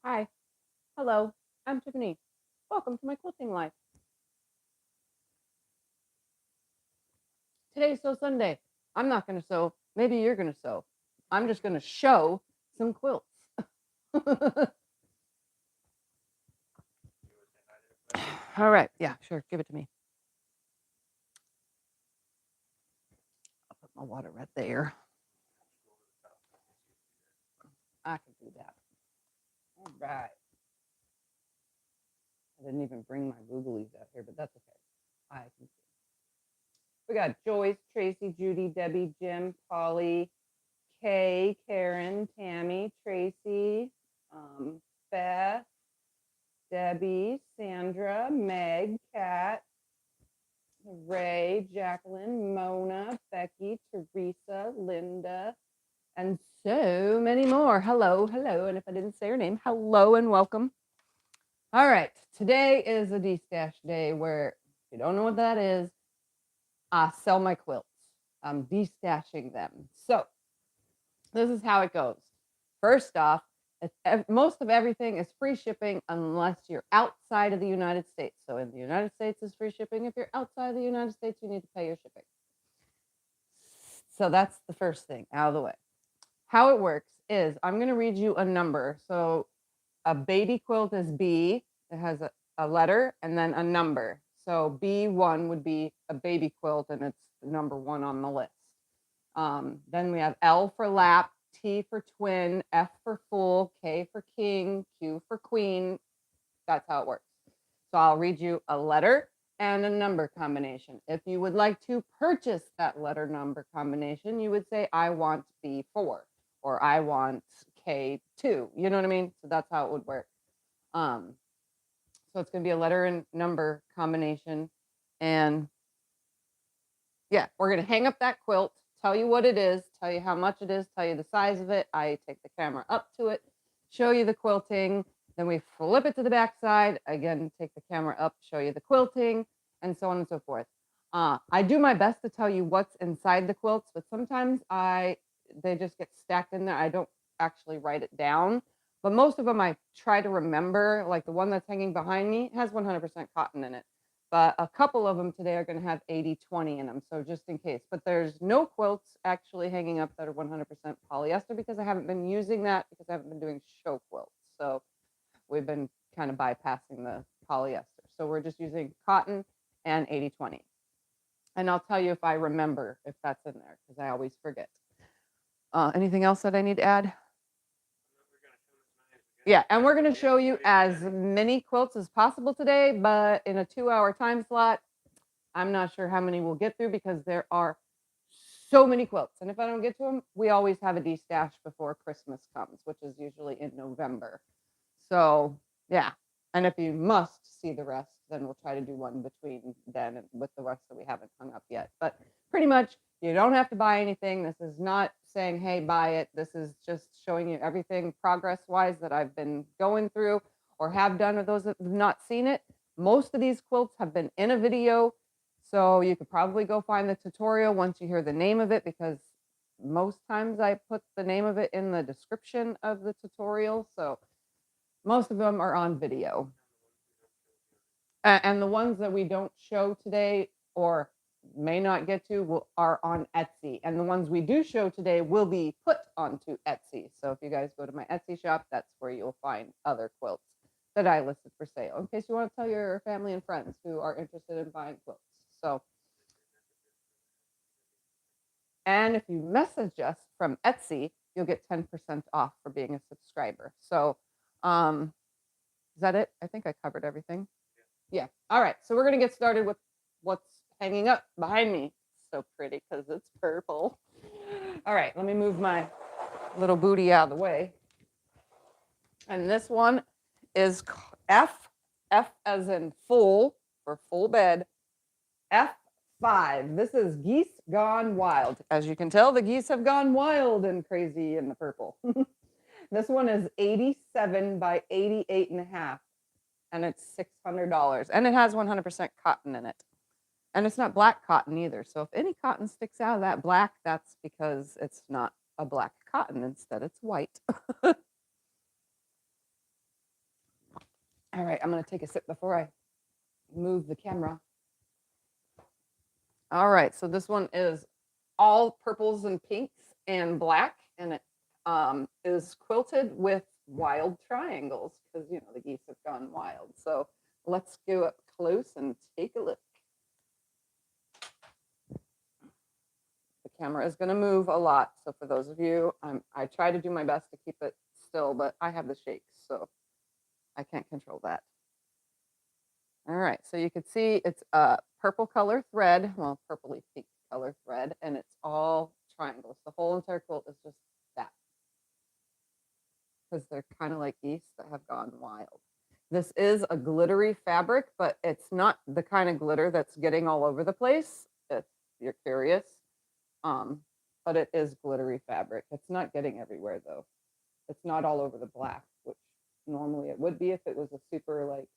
Hi, hello, I'm Tiffany. Welcome to my quilting life. Today's Sew Sunday. I'm not going to sew. Maybe you're going to sew. I'm just going to show some quilts. All right. Yeah, sure. Give it to me. I'll put my water right there. I can do that. All right. I didn't even bring my googlies out here, but that's okay. I can see. We got Joyce, Tracy, Judy, Debbie, Jim, Polly, Kay, Karen, Tammy, Tracy, Beth, Debbie, Sandra, Meg, Kat, Ray, Jacqueline, Mona, Becky, Teresa, Linda, and so many more. Hello, hello. And if I didn't say your name, hello and welcome. All right. Today is a Destash day where, if you don't know what that is, I sell my quilts. I'm destashing them. So this is how it goes. First off, most of everything is free shipping unless you're outside of the United States. So in the United States is free shipping. If you're outside of the United States, you need to pay your shipping. So that's the first thing out of the way. How it works is I'm going to read you a number. So a baby quilt is B. It has a letter and then a number. So B1 would be a baby quilt, and it's the number 1 on the list. Then we have L for lap, T for twin, F for full, K for king, Q for queen. That's how it works. So I'll read you a letter and a number combination. If you would like to purchase that letter number combination, you would say, I want B4 or I want K2. You know what I mean? So that's how it would work. So it's going to be a letter and number combination. And yeah, we're going to hang up that quilt, tell you what it is, tell you how much it is, tell you the size of it. I take the camera up to it, show you the quilting. Then we flip it to the back side. Again, take the camera up, show you the quilting, and so on and so forth. I do my best to tell you what's inside the quilts, but sometimes they just get stacked in there. I don't actually write it down, but most of them I try to remember. Like the one that's hanging behind me has 100% cotton in it, but a couple of them today are going to have 80-20 in them. So just in case, but there's no quilts actually hanging up that are 100% polyester because I haven't been using that because I haven't been doing show quilts. So we've been kind of bypassing the polyester. So we're just using cotton and 80-20. And I'll tell you if I remember if that's in there because I always forget. Anything else that I need to add? Yeah, and we're going to show you as many quilts as possible today, but in a 2-hour time slot. I'm not sure how many we'll get through because there are so many quilts. And if I don't get to them, we always have a destash before Christmas comes, which is usually in November. So yeah. And if you must see the rest, then we'll try to do one between then and with the rest that we haven't hung up yet. But pretty much you don't have to buy anything. This is not saying, hey, buy it. This is just showing you everything progress wise that I've been going through or have done with those that have not seen it. Most of these quilts have been in a video. So you could probably go find the tutorial once you hear the name of it, because most times I put the name of it in the description of the tutorial. So most of them are on video. And the ones that we don't show today or may not get to are on Etsy. And the ones we do show today will be put onto Etsy. So if you guys go to my Etsy shop, that's where you'll find other quilts that I listed for sale, in case you want to tell your family and friends who are interested in buying quilts. So, and if you message us from Etsy, you'll get 10% off for being a subscriber. So is that it? I think I covered everything. Yeah. All right. So we're going to get started with what's hanging up behind me. So pretty because it's purple. All right. Let me move my little booty out of the way. And this one is F as in full, for full bed, F5. This is Geese Gone Wild. As you can tell, the geese have gone wild and crazy in the purple. This one is 87 by 88.5, and it's $600. And it has 100% cotton in it. And it's not black cotton either. So if any cotton sticks out of that black, that's because it's not a black cotton. Instead, it's white. All right, I'm going to take a sip before I move the camera. All right, so this one is all purples and pinks and black, and it is quilted with wild triangles because, you know, the geese have gone wild. So let's go up close and take a look. The camera is going to move a lot. So for those of you, I try to do my best to keep it still, but I have the shakes, so I can't control that. All right, so you can see it's a purple color thread, well, purpley pink color thread, and it's all triangles. The whole entire quilt is just that, because they're kind of like geese that have gone wild. This is a glittery fabric, but it's not the kind of glitter that's getting all over the place, if you're curious. But it is glittery fabric. It's not getting everywhere, though. It's not all over the black, which normally it would be if it was a super, like,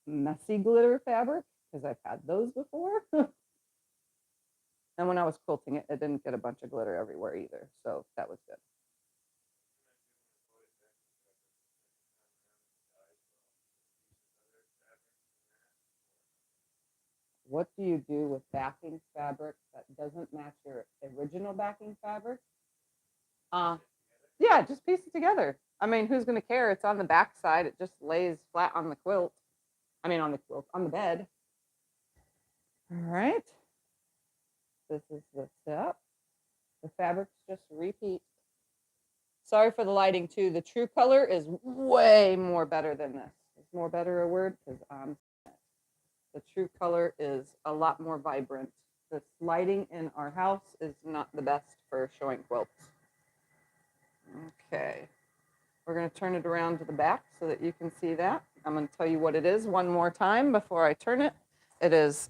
messy glitter fabric, because I've had those before. And when I was quilting it, it didn't get a bunch of glitter everywhere either, so that was good. What do you do with backing fabric that doesn't match your original backing fabric? Yeah, just piece it together. I mean, who's going to care? It's on the back side. It just lays flat on the quilt. I mean, on the quilt, on the bed. All right. This is the step. The fabrics just repeat. Sorry for the lighting too. The true color is way more better than this. Is more better a word? Because the true color is a lot more vibrant. The lighting in our house is not the best for showing quilts. Okay. We're going to turn it around to the back so that you can see that. I'm going to tell you what it is one more time before I turn it. It is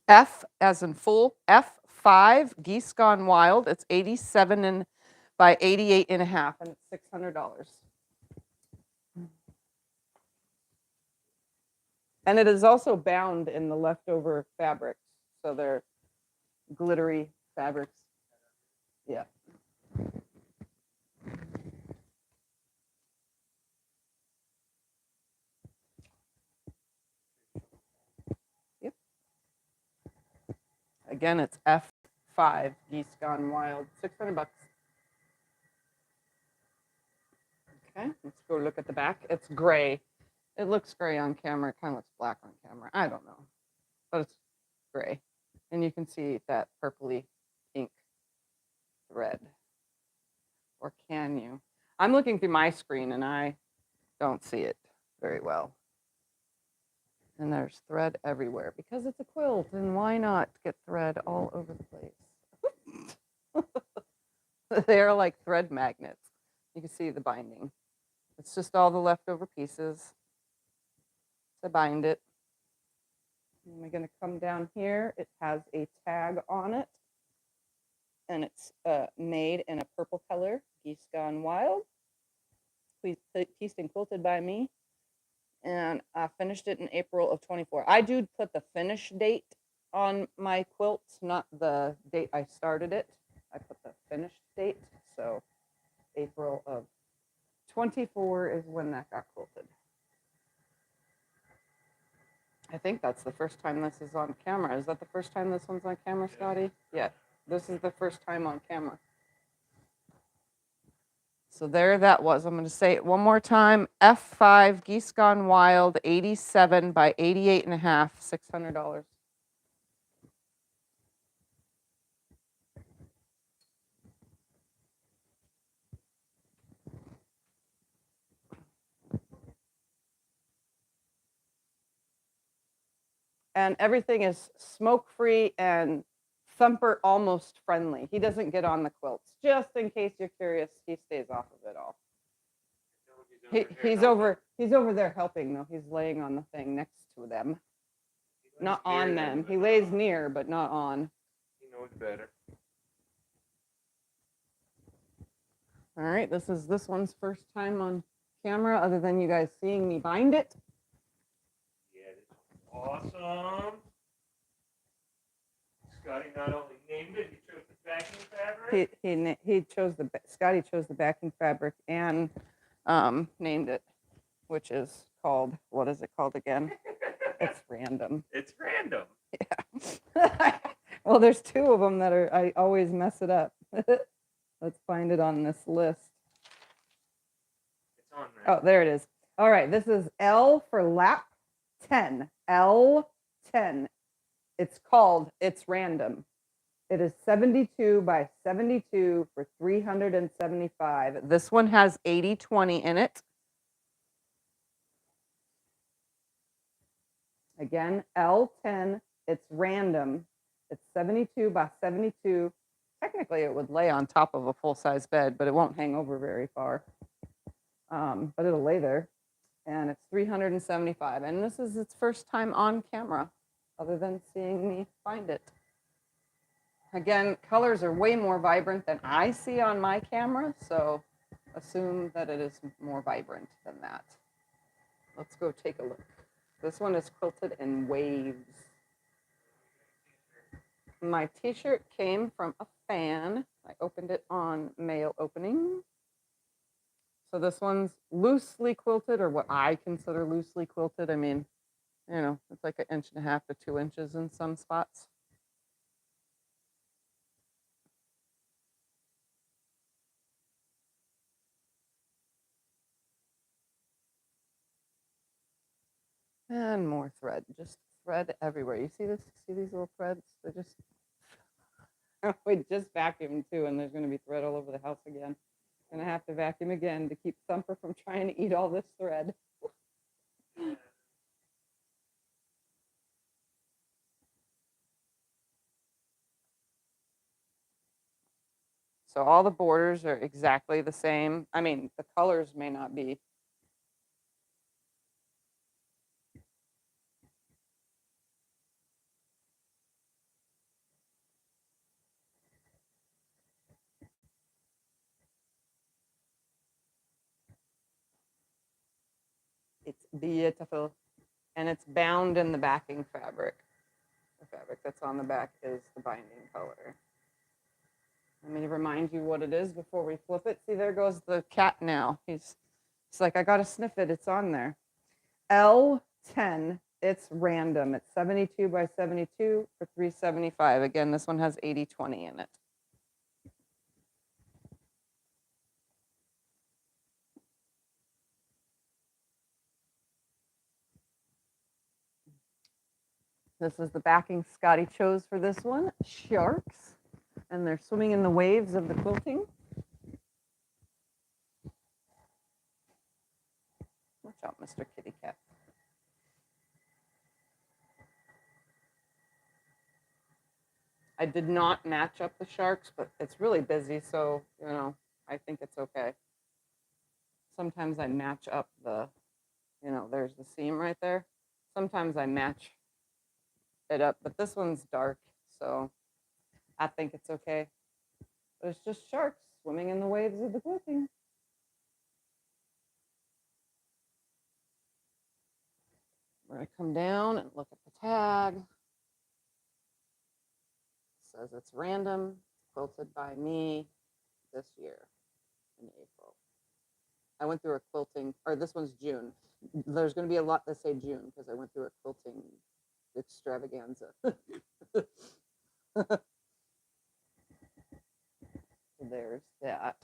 F as in full, F5, Geese Gone Wild. It's 87 by 88 and a half, and it's $600. And it is also bound in the leftover fabrics, so they're glittery fabrics. Yeah. Yep. Again, it's F5, Geese Gone Wild, $600. Okay, let's go look at the back. It's gray. It looks gray on camera. It kind of looks black on camera. I don't know, but it's gray. And you can see that purpley pink thread. Or can you? I'm looking through my screen and I don't see it very well. And there's thread everywhere because it's a quilt, and why not get thread all over the place? They're like thread magnets. You can see the binding. It's just all the leftover pieces to bind it. And we're going to come down here. It has a tag on it, and it's made in a purple color, Geese Gone Wild. Pieced and quilted by me. And I finished it in April of 24. I do put the finish date on my quilts, not the date I started it. I put the finished date, so April of 24 is when that got quilted. I think that's the first time this is on camera. Is that the first time this one's on camera, Scotty? Yeah, this is the first time on camera. So there that was. I'm going to say it one more time. F5, Geese Gone Wild, 87 by 88 and a half, $600. And everything is smoke-free and Thumper almost friendly. He doesn't get on the quilts. Just in case you're curious, he stays off of it all. He's over there helping though. He's laying on the thing next to them. Not on them. He lays near, but not on. He knows better. All right, this is this one's first time on camera, other than you guys seeing me bind it. Yeah, this is awesome. Scotty not only named it, he chose the backing fabric. Scotty chose the backing fabric and named it, which is called. What is it called again? It's random. It's random. Yeah. Well, there's two of them that are, I always mess it up. Let's find it on this list. It's on there. Oh, there it is. All right, this is L for lap 10. L10. It's called It's Random. It is 72 by 72 for 375. This one has 80/20 in it. Again, L10. It's random. It's 72 by 72. Technically, it would lay on top of a full-size bed, but it won't hang over very far. But it'll lay there. And it's 375. And this is its first time on camera, other than seeing me find it. Again, colors are way more vibrant than I see on my camera, so assume that it is more vibrant than that. Let's go take a look. This one is quilted in waves. My t-shirt came from a fan. I opened it on mail opening. So this one's loosely quilted, or what I consider loosely quilted. I mean, you know, it's like 1.5 to 2 inches in some spots. And more thread, just thread everywhere. You see this? See these little threads? They're just, we just vacuumed too, and there's going to be thread all over the house again. Gonna have to vacuum again to keep Thumper from trying to eat all this thread. So all the borders are exactly the same. I mean, the colors may not be. It's beautiful. And it's bound in the backing fabric. The fabric that's on the back is the binding color. Let me remind you what it is before we flip it. See, there goes the cat now. He's like, I gotta sniff it. It's on there. L10. It's random. It's 72 by 72 for 375. Again, this one has 80/20 in it. This is the backing Scotty chose for this one. Sharks. And they're swimming in the waves of the quilting. Watch out, Mr. Kitty Cat. I did not match up the sharks, but it's really busy, so, you know, I think it's okay. Sometimes I match up the, you know, there's the seam right there. Sometimes I match it up, but this one's dark, so I think it's okay. But it's just sharks swimming in the waves of the quilting. We're gonna come down and look at the tag. It says it's random, quilted by me this year in April. I went through a quilting, or this one's June. There's going to be a lot that say June because I went through a quilting extravaganza. There's that.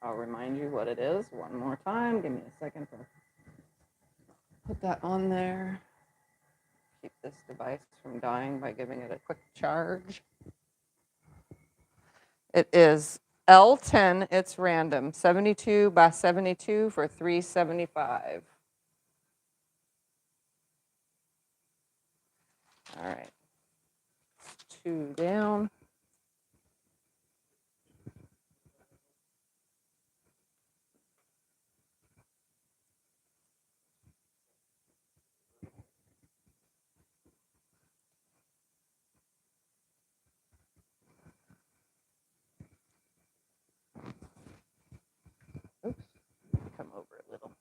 I'll remind you what it is one more time. Give me a second to put that on there. Keep this device from dying by giving it a quick charge. It is L10, it's random, 72 by 72 for 375. All right, 2 down. Oops, come over a little.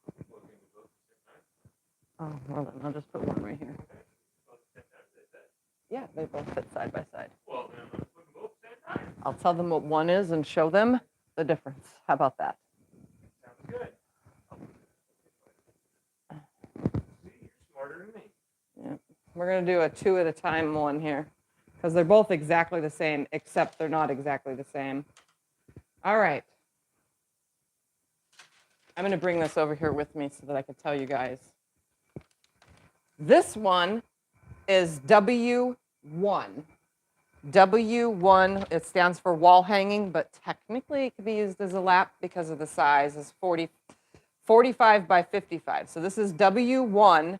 Oh, well then I'll just put one right here. Yeah, they both fit side by side. Well, then let's put them both at the same time. I'll tell them what one is and show them the difference. How about that? Sounds good. See, you're smarter than me. Yeah. We're going to do a 2 at a time one here because they're both exactly the same, except they're not exactly the same. All right. I'm going to bring this over here with me so that I can tell you guys. This one is W1. W1, it stands for wall hanging, but technically it can be used as a lap because of the size. It's 45 by 55. So this is W1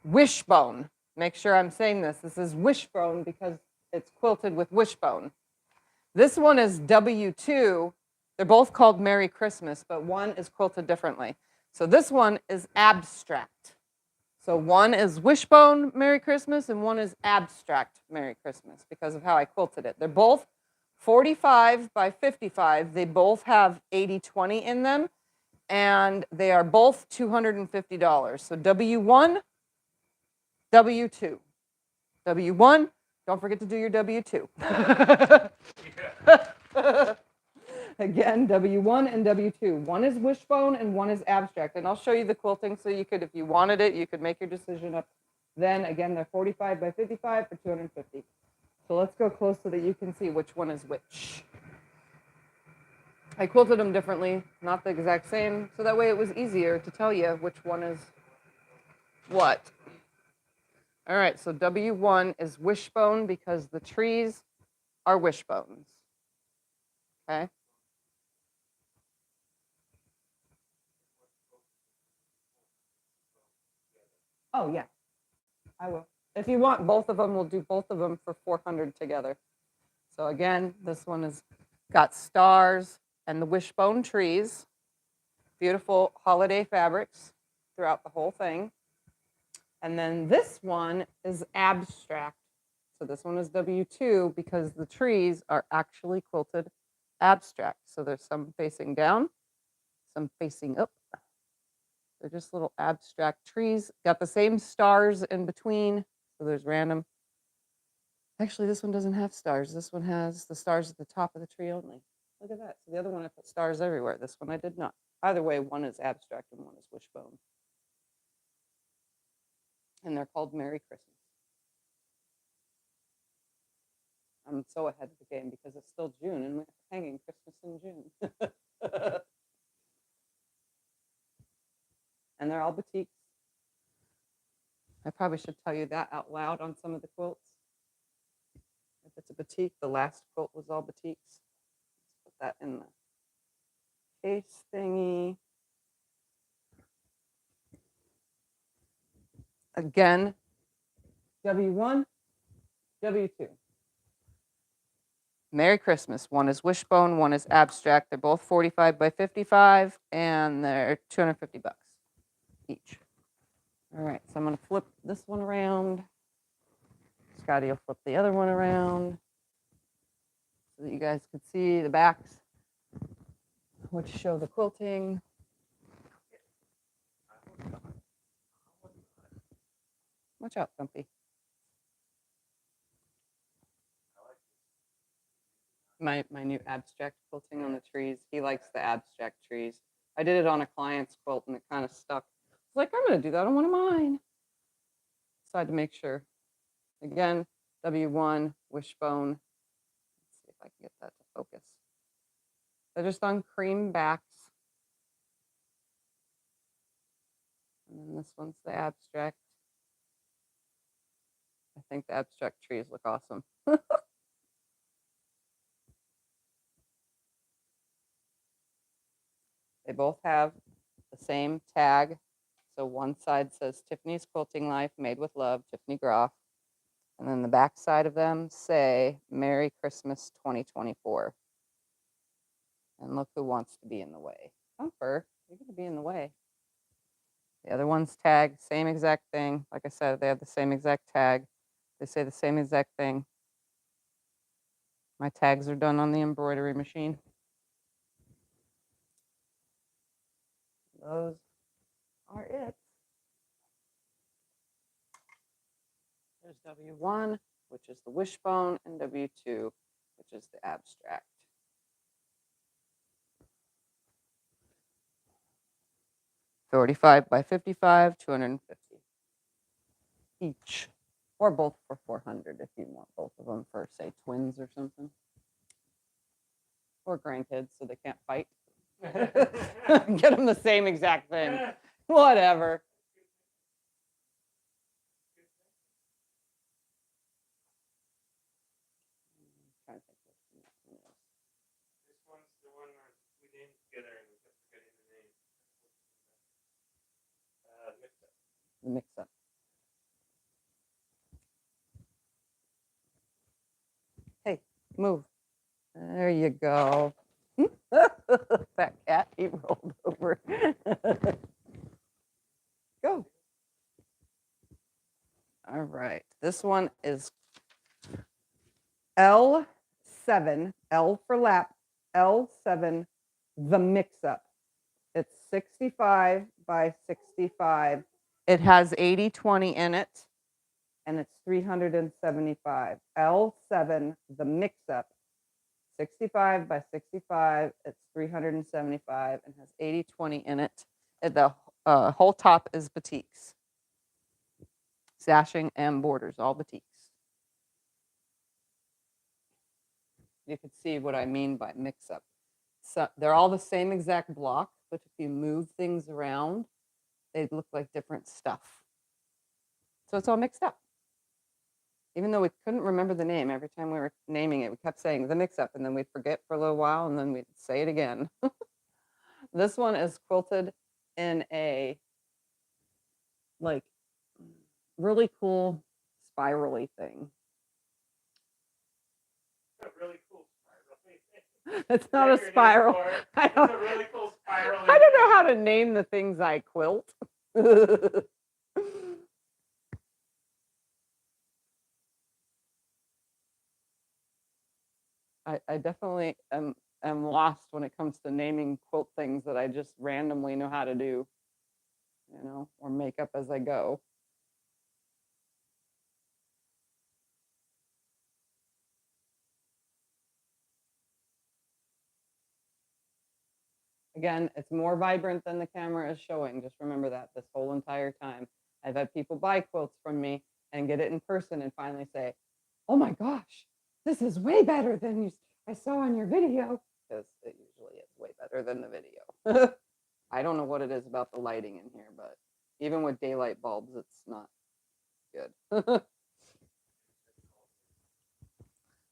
wishbone. Make sure I'm saying this. This is wishbone because it's quilted with wishbone. This one is W2. They're both called Merry Christmas, but one is quilted differently. So this one is abstract. So one is wishbone Merry Christmas and one is abstract Merry Christmas because of how I quilted it. They're both 45 by 55. They both have 80/20 in them, and they are both $250. So W1, W2. W1, don't forget to do your W2. Yeah. Again, W1 and W2. One is wishbone and one is abstract. And I'll show you the quilting so you could, if you wanted it, you could make your decision up then. Again, they're 45 by 55 for $250. So let's go close so that you can see which one is which. I quilted them differently, not the exact same, so that way it was easier to tell you which one is what. All right, so W1 is wishbone because the trees are wishbones. Okay. Oh, yeah, I will. If you want both of them, we'll do both of them for $400 together. So again, this one has got stars and the wishbone trees, beautiful holiday fabrics throughout the whole thing. And then this one is abstract. So this one is W2 because the trees are actually quilted abstract. So there's some facing down, some facing up. They're just little abstract trees. Got the same stars in between. So there's random. Actually, this one doesn't have stars. This one has the stars at the top of the tree only. Look at that. So the other one I put stars everywhere. This one I did not. Either way, one is abstract and one is wishbone. And they're called Merry Christmas. I'm so ahead of the game because it's still June and we're hanging Christmas in June. And they're all batiks. I probably should tell you that out loud on some of the quilts. If it's a batik, the last quilt was all batiks. Let's put that in the case thingy. Again, W1, W2. Merry Christmas. One is wishbone, one is abstract. They're both 45 by 55, and they're $250 each. All right, so I'm going to flip this one around. Scotty will flip the other one around so that you guys could see the backs, which show the quilting. Watch out, Stumpy. My new abstract quilting on the trees. He likes the abstract trees. I did it on a client's quilt and it kind of stuck. I was like, I'm going to do that on one of mine. So I had to make sure. Again, W1, wishbone. Let's see if I can get that to focus. They're just on cream backs. And then this one's the abstract. I think the abstract trees look awesome. They both have the same tag. So one side says Tiffany's Quilting Life, made with love, Tiffany Groff. And then the back side of them say Merry Christmas 2024. And look who wants to be in the way. Thumper, you're going to be in the way. The other one's tag, same exact thing. Like I said, they have the same exact tag. They say the same exact thing. My tags are done on the embroidery machine. Those are it. There's W1, which is the wishbone, and W2, which is the abstract. $35 by $55, $250 each, or both for $400 if you want both of them for, say, twins or something, or grandkids so they can't fight. Get them the same exact thing. Whatever. I'm trying to think what the next one is. This one's the one that we named together and we kept forgetting the name. Mixup. The Mixup. Hey, move. There you go. That cat, he rolled over. Go. All right. This one is L7, L for lap, L7, the Mixup. It's 65 by 65. It has 80/20 in it, and it's $375. L7, the Mixup, 65 by 65. It's $375 and has 80/20 in it. The whole top is batiks, sashing and borders, all batiks. You can see what I mean by Mixup. So they're all the same exact block, but if you move things around, they look like different stuff. So it's all mixed up. Even though we couldn't remember the name, every time we were naming it, we kept saying the Mixup, and then we'd forget for a little while, and then we'd say it again. This one is quilted in a like really cool spirally thing. A really cool spiral. It's not a spiral. It's a really cool spiral. I don't know how to name the things I quilt. I definitely am lost when it comes to naming quilt things that I just randomly know how to do, you know, or make up as I go. Again, it's more vibrant than the camera is showing. Just remember that this whole entire time. I've had people buy quilts from me and get it in person and finally say, oh my gosh, this is way better than I saw on your video. Because it usually is way better than the video. I don't know what it is about the lighting in here, but even with daylight bulbs, it's not good.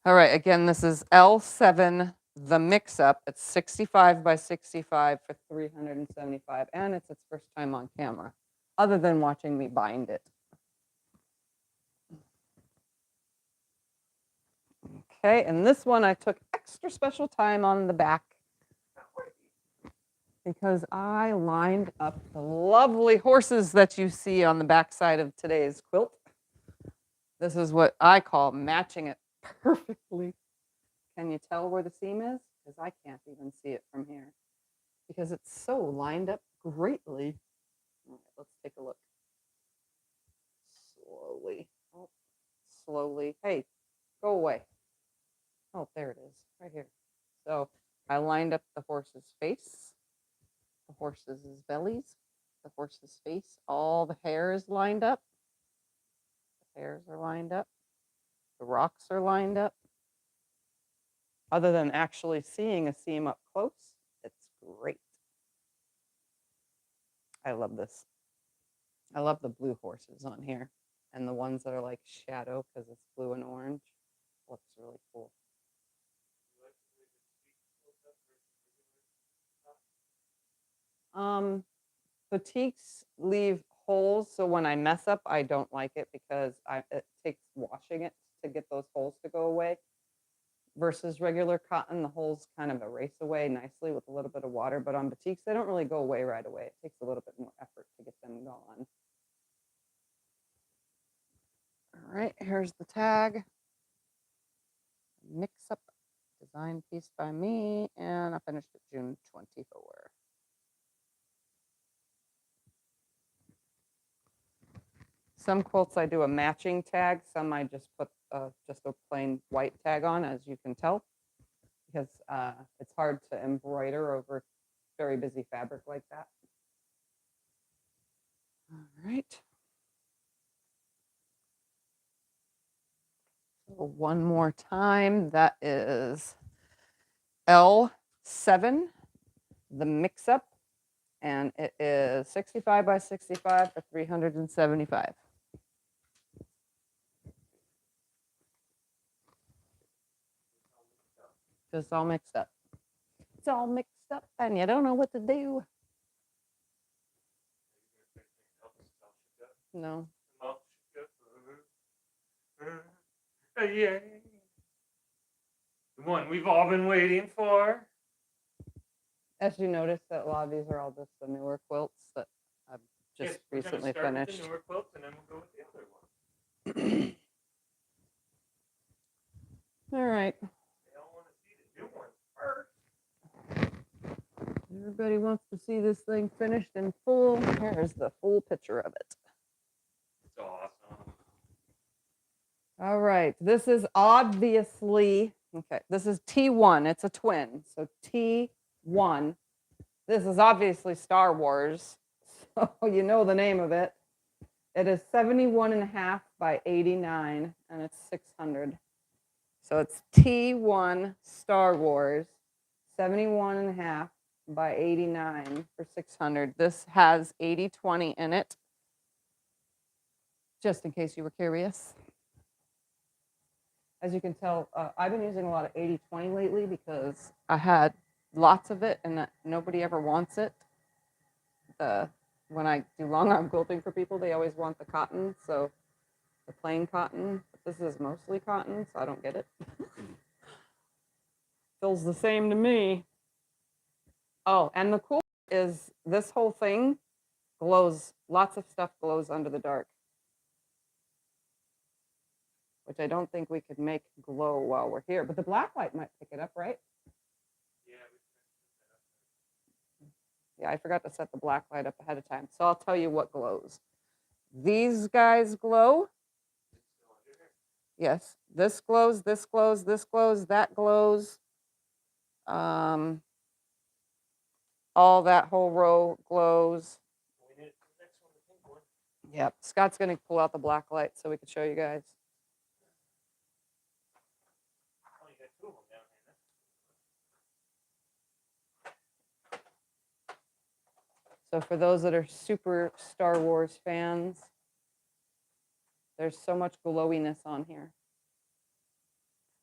All right, again, this is L7, the Mixup. It's 65 by 65 for $375, and it's its first time on camera, other than watching me bind it. Okay, and this one I took extra special time on the back because I lined up the lovely horses that you see on the back side of today's quilt. This is what I call matching it perfectly. Can you tell where the seam is? Because I can't even see it from here because it's so lined up greatly. All right, let's take a look. Slowly. Oh, slowly. Hey, go away. Oh, there it is, right here. So I lined up the horse's face, the horse's bellies, the horse's face, all the hairs lined up. The hairs are lined up. The rocks are lined up. Other than actually seeing a seam up close, it's great. I love this. I love the blue horses on here and the ones that are like shadow because it's blue and orange. Looks really cool. Boutiques leave holes, so when I mess up, I don't like it because it takes washing it to get those holes to go away. Versus regular cotton, the holes kind of erase away nicely with a little bit of water, but on boutiques, they don't really go away right away. It takes a little bit more effort to get them gone. All right, here's the tag. Mixup, design piece by me, and I finished it June 24. Some quilts I do a matching tag, some I just put just a plain white tag on, as you can tell, because it's hard to embroider over very busy fabric like that. All right. So one more time, that is L7, the Mixup, and it is 65 by 65 for 375. Just all mixed up. It's all mixed up, and you don't know what to do. No. Yeah. The one we've all been waiting for. As you notice, that a lot of these are all just the newer quilts that I've just Yes, we're gonna recently start with finished. the newer quilts, and then we'll go with the other one. All right. They all want to see the new ones first. Everybody wants to see this thing finished in full. Here's the full picture of it. It's awesome. All right. This is obviously, okay, this is T1. It's a twin. So T1. This is obviously Star Wars. So you know the name of it. It is 71.5 by 89, and it's 600. So it's T1 Star Wars, 71.5 by 89 for 600. This has 80/20 in it, just in case you were curious. As you can tell, I've been using a lot of 80/20 lately because I had lots of it and nobody ever wants it. When I do long arm quilting for people, they always want the cotton, so the plain cotton. But this is mostly cotton, so I don't get it. Feels the same to me. Oh, and the cool is this whole thing glows. Lots of stuff glows under the dark, which I don't think we could make glow while we're here. But the black light might pick it up, right? Yeah, I forgot to set the black light up ahead of time. So I'll tell you what glows. These guys glow. Yes, this glows, this glows, this glows, that glows. All that whole row glows. Yep, Scott's gonna pull out the black light so we can show you guys. So for those that are super Star Wars fans, there's so much glowiness on here.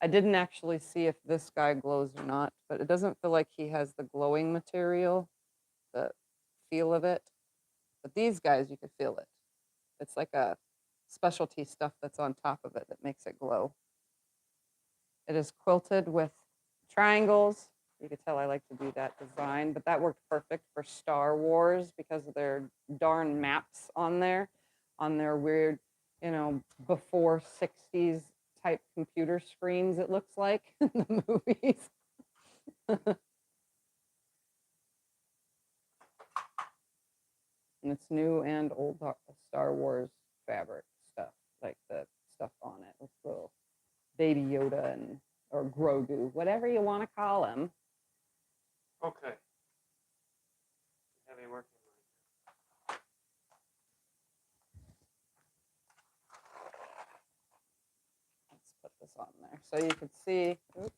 I didn't actually see if this guy glows or not, but it doesn't feel like he has the glowing material, the feel of it. But these guys, you can feel it. It's like a specialty stuff that's on top of it that makes it glow. It is quilted with triangles. You can tell I like to do that design, but that worked perfect for Star Wars because of their darn maps on their weird, before 60s type computer screens, it looks like in the movies. And it's new and old Star Wars fabric stuff, like the stuff on it with little Baby Yoda or Grogu, whatever you want to call him. Okay. Heavy working. Let's put this on there so you can see. Oops.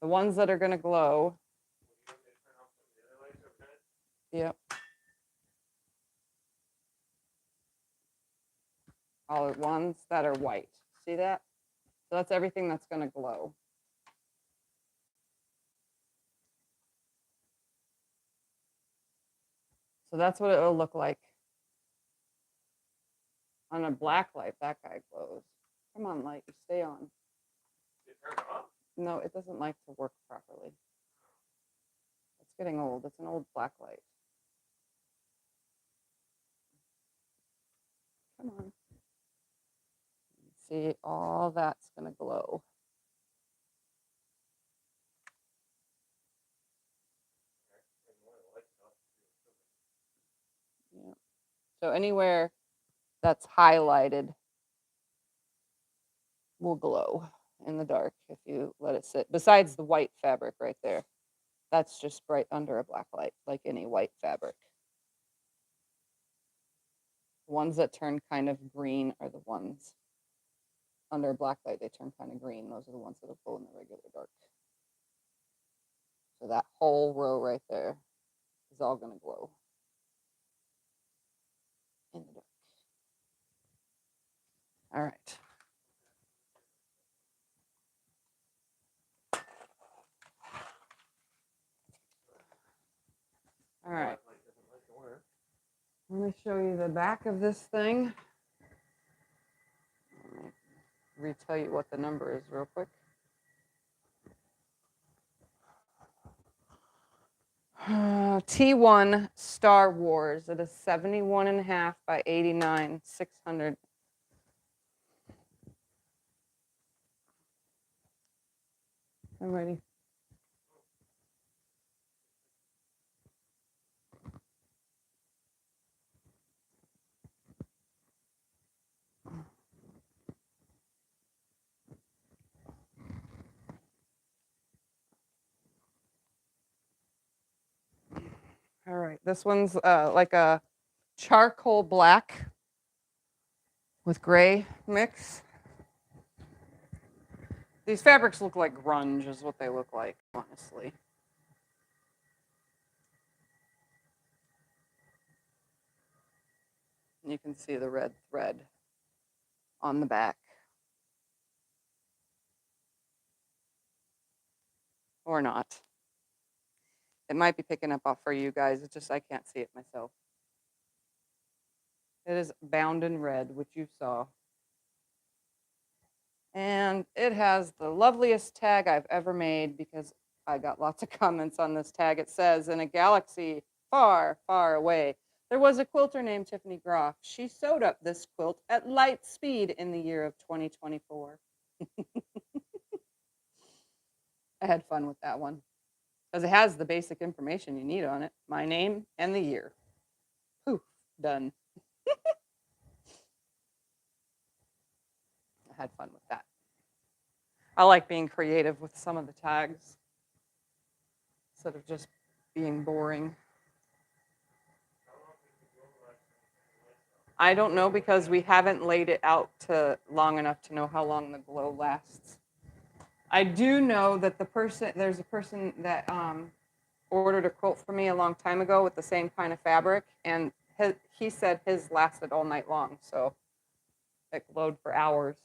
The ones that are going to glow. Yep. All at ones that are white. See that? So that's everything that's going to glow. So that's what it will look like. On a black light, that guy glows. Come on, light, you stay on. No, it doesn't like to work properly. It's getting old. It's an old black light. Come on. See, all that's going to glow. Yeah. So anywhere that's highlighted will glow in the dark if you let it sit. Besides the white fabric right there. That's just bright under a black light, like any white fabric. The ones that turn kind of green are the ones under a black light, they turn kind of green. Those are the ones that will glow in the regular dark. So that whole row right there is all going to glow in the dark. All right. All right. Let me show you the back of this thing. Let me retell you what the number is real quick. T1 Star Wars. It is 71.5 by 89, 600. I'm ready. All right, this one's like a charcoal black with gray mix. These fabrics look like grunge is what they look like, honestly. You can see the red thread on the back. Or not. It might be picking up off for you guys. It's just I can't see it myself. It is bound in red, which you saw. And it has the loveliest tag I've ever made because I got lots of comments on this tag. It says, in a galaxy far, far away, there was a quilter named Tiffany Groff. She sewed up this quilt at light speed in the year of 2024. I had fun with that one because it has the basic information you need on it. My name and the year. Poof, done. I had fun with that. I like being creative with some of the tags instead of just being boring. I don't know because we haven't laid it out to long enough to know how long the glow lasts. I do know that there's a person that ordered a quilt for me a long time ago with the same kind of fabric, and he said his lasted all night long, so it glowed for hours.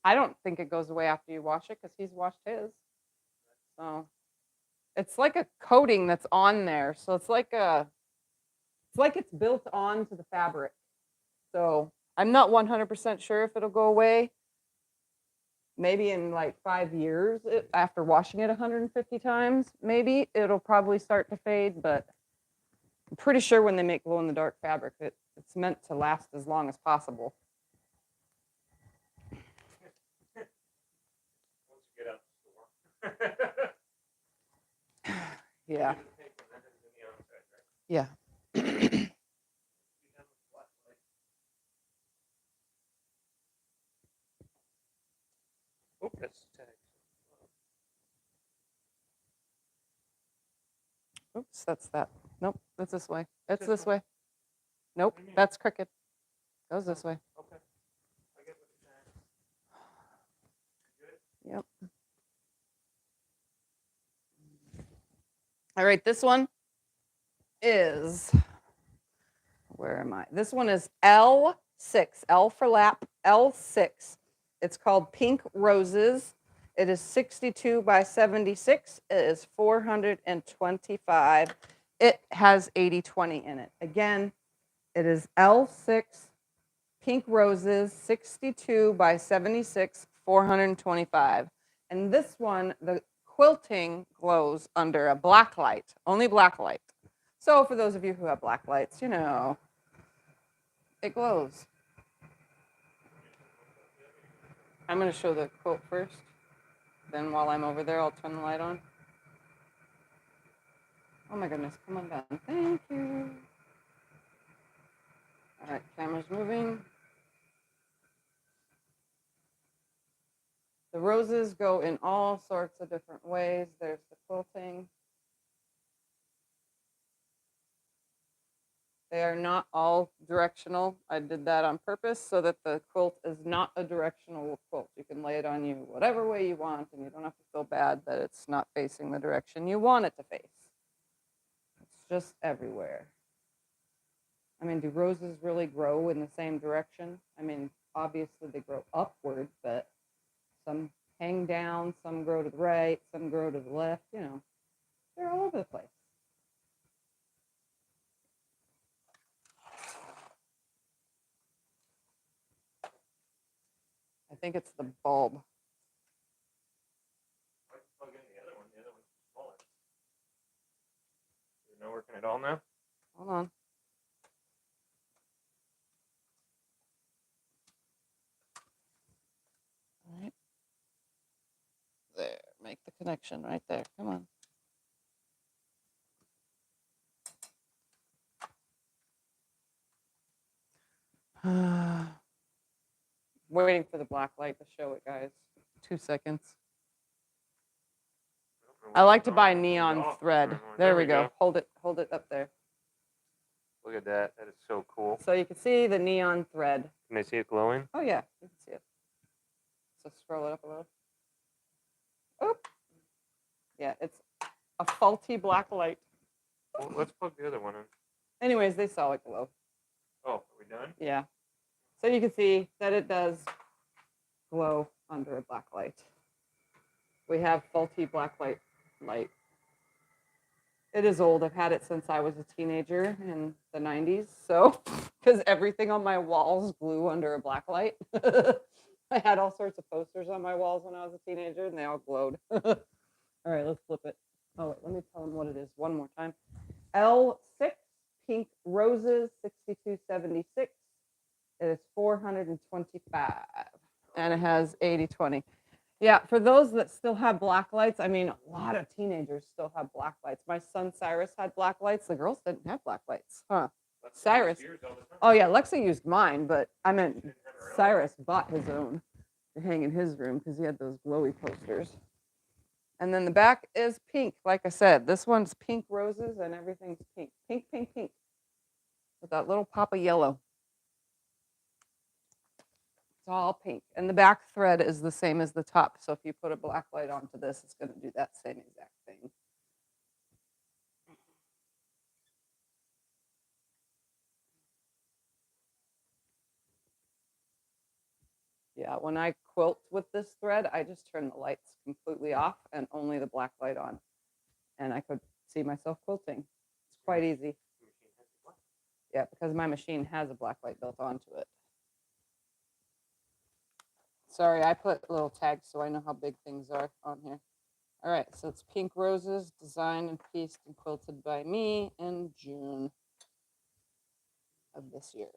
I don't think it goes away after you wash it because he's washed his. So it's like a coating that's on there. So it's like it's built onto the fabric. So I'm not 100% sure if it'll go away. Maybe in like 5 years after washing it 150 times, maybe it'll probably start to fade, but I'm pretty sure when they make glow in the dark fabric, it's meant to last as long as possible. Yeah. Yeah. Oops, that's that. Nope, that's this way. It's this way. Nope, that's crooked. Goes this way. Okay. I get what you're saying. Yep. All right, this one is, where am I? This one is L6, L for lap, L6. It's called Pink Roses. It is 62 by 76. It is 425. It has 80/20 in it. Again, it is L6, Pink Roses, 62 by 76, 425. And this one, the quilting glows under a black light, only black light. So for those of you who have black lights, you know, it glows. I'm going to show the quilt first. Then while I'm over there, I'll turn the light on. Oh my goodness, come on down. Thank you. All right, camera's moving. The roses go in all sorts of different ways. There's the quilting. They are not all directional. I did that on purpose so that the quilt is not a directional quilt. You can lay it on you whatever way you want, and you don't have to feel bad that it's not facing the direction you want it to face. It's just everywhere. I mean, do roses really grow in the same direction? I mean, obviously they grow upward, but some hang down, some grow to the right, some grow to the left, you know, they're all over the place. I think it's the bulb. I can plug in the other one. The other one's smaller. Is it not working at all now? Hold on. All right. There, make the connection right there. Come on. Waiting for the black light to show it, guys. 2 seconds. I like to buy neon thread. There we go. Hold it up there. Look at that. That is so cool. So you can see the neon thread. Can I see it glowing? Oh yeah, you can see it. So scroll it up a little. Oh, yeah, it's a faulty black light. Well, let's plug the other one in. Anyways, they saw it glow. Oh, are we done? Yeah. So you can see that it does glow under a black light. We have faulty black light. It is old. I've had it since I was a teenager in the 90s. So, because everything on my walls glue under a black light. I had all sorts of posters on my walls when I was a teenager, and they all glowed. All right, let's flip it. Oh, wait, let me tell them what it is one more time. L6 Pink Roses 6276. It is $425, and it has 80/20. Yeah, for those that still have black lights, I mean, a lot of teenagers still have black lights. My son Cyrus had black lights. The girls didn't have black lights, huh? Cyrus. Oh yeah, Lexi used mine, but I meant Cyrus bought his own to hang in his room because he had those glowy posters. And then the back is pink, like I said. This one's pink roses and everything's pink. Pink, pink, pink. With that little pop of yellow. It's all pink. And the back thread is the same as the top. So if you put a black light onto this, it's going to do that same exact thing. Yeah, when I quilt with this thread, I just turn the lights completely off and only the black light on. And I could see myself quilting. It's quite easy. Yeah, because my machine has a black light built onto it. Sorry, I put little tags so I know how big things are on here. All right, so it's Pink Roses, designed and pieced and quilted by me in June of this year.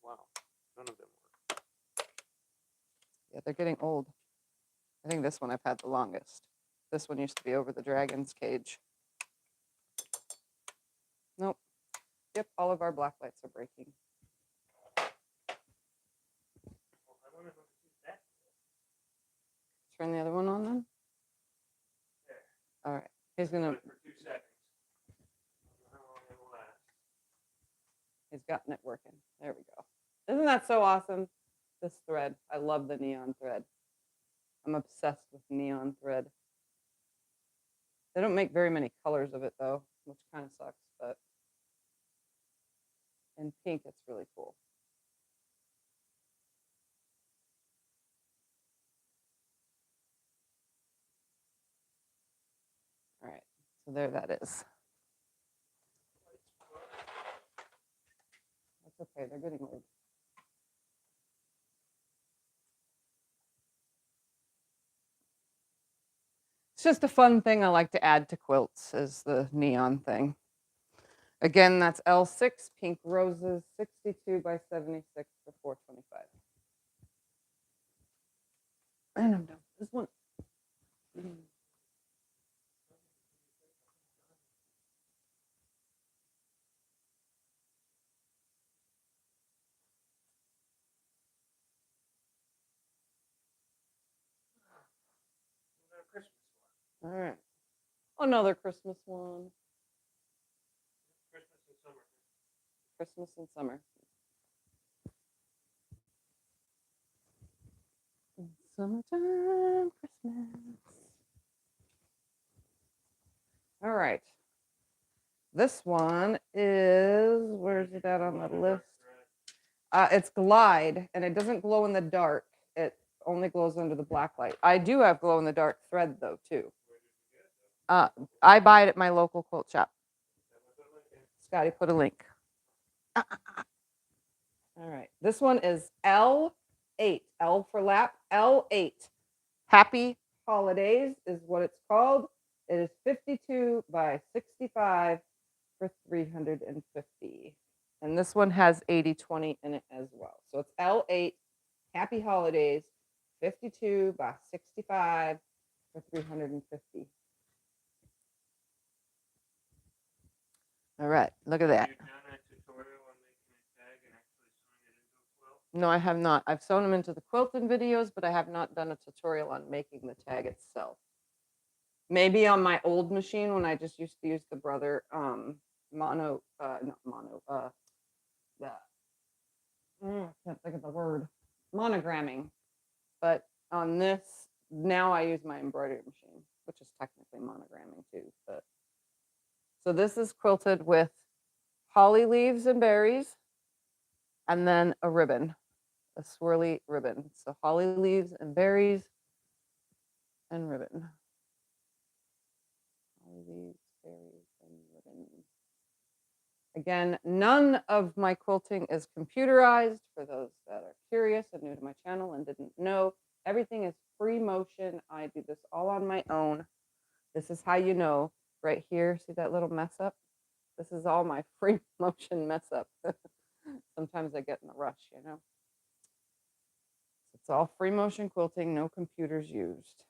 Wow, none of them work. Yeah, they're getting old. I think this one I've had the longest. This one used to be over the dragon's cage. Nope. Yep, all of our black lights are breaking. Turn the other one on then? All right. He's gonna. For 2 seconds. How long it will last. He's gotten it working. There we go. Isn't that so awesome? This thread. I love the neon thread. I'm obsessed with neon thread. They don't make very many colors of it though, which kind of sucks, but in pink it's really cool. All right, so there that is. That's okay, they're getting old. It's just a fun thing I like to add to quilts is the neon thing. Again, that's L6 Pink Roses 62 by 76 for $425. And I'm done. This one. All right. Another Christmas one. Christmas and summer. Christmas and summer. Summertime Christmas. All right. This one is, where's it at on the list? It's Glide, and it doesn't glow in the dark. It only glows under the black light. I do have glow in the dark thread though too. I buy it at my local quilt shop. Scotty put a link. All right. This one is L8. L for lap. L8. Happy Holidays is what it's called. It is 52 by 65 for 350. And this one has 80/20 in it as well. So it's L8, Happy Holidays, 52 by 65 for 350. All right, look at that. You've done a tutorial on making a tag and actually sewing it into a quilt? No, I have not. I've sewn them into the quilting videos, but I have not done a tutorial on making the tag itself. Maybe on my old machine when I just used to use the Brother not mono, I can't think of the word, monogramming. But on this, now I use my embroidery machine, which is technically monogramming too. But so this is quilted with holly leaves and berries, and then a ribbon, a swirly ribbon. So holly leaves and berries and ribbon. Holly leaves, berries, and ribbon. Again, none of my quilting is computerized for those that are curious and new to my channel and didn't know. Everything is free motion. I do this all on my own. This is how you know. Right here, see that little mess up? This is all my free motion mess up. Sometimes I get in a rush, you know. It's all free motion quilting, no computers used.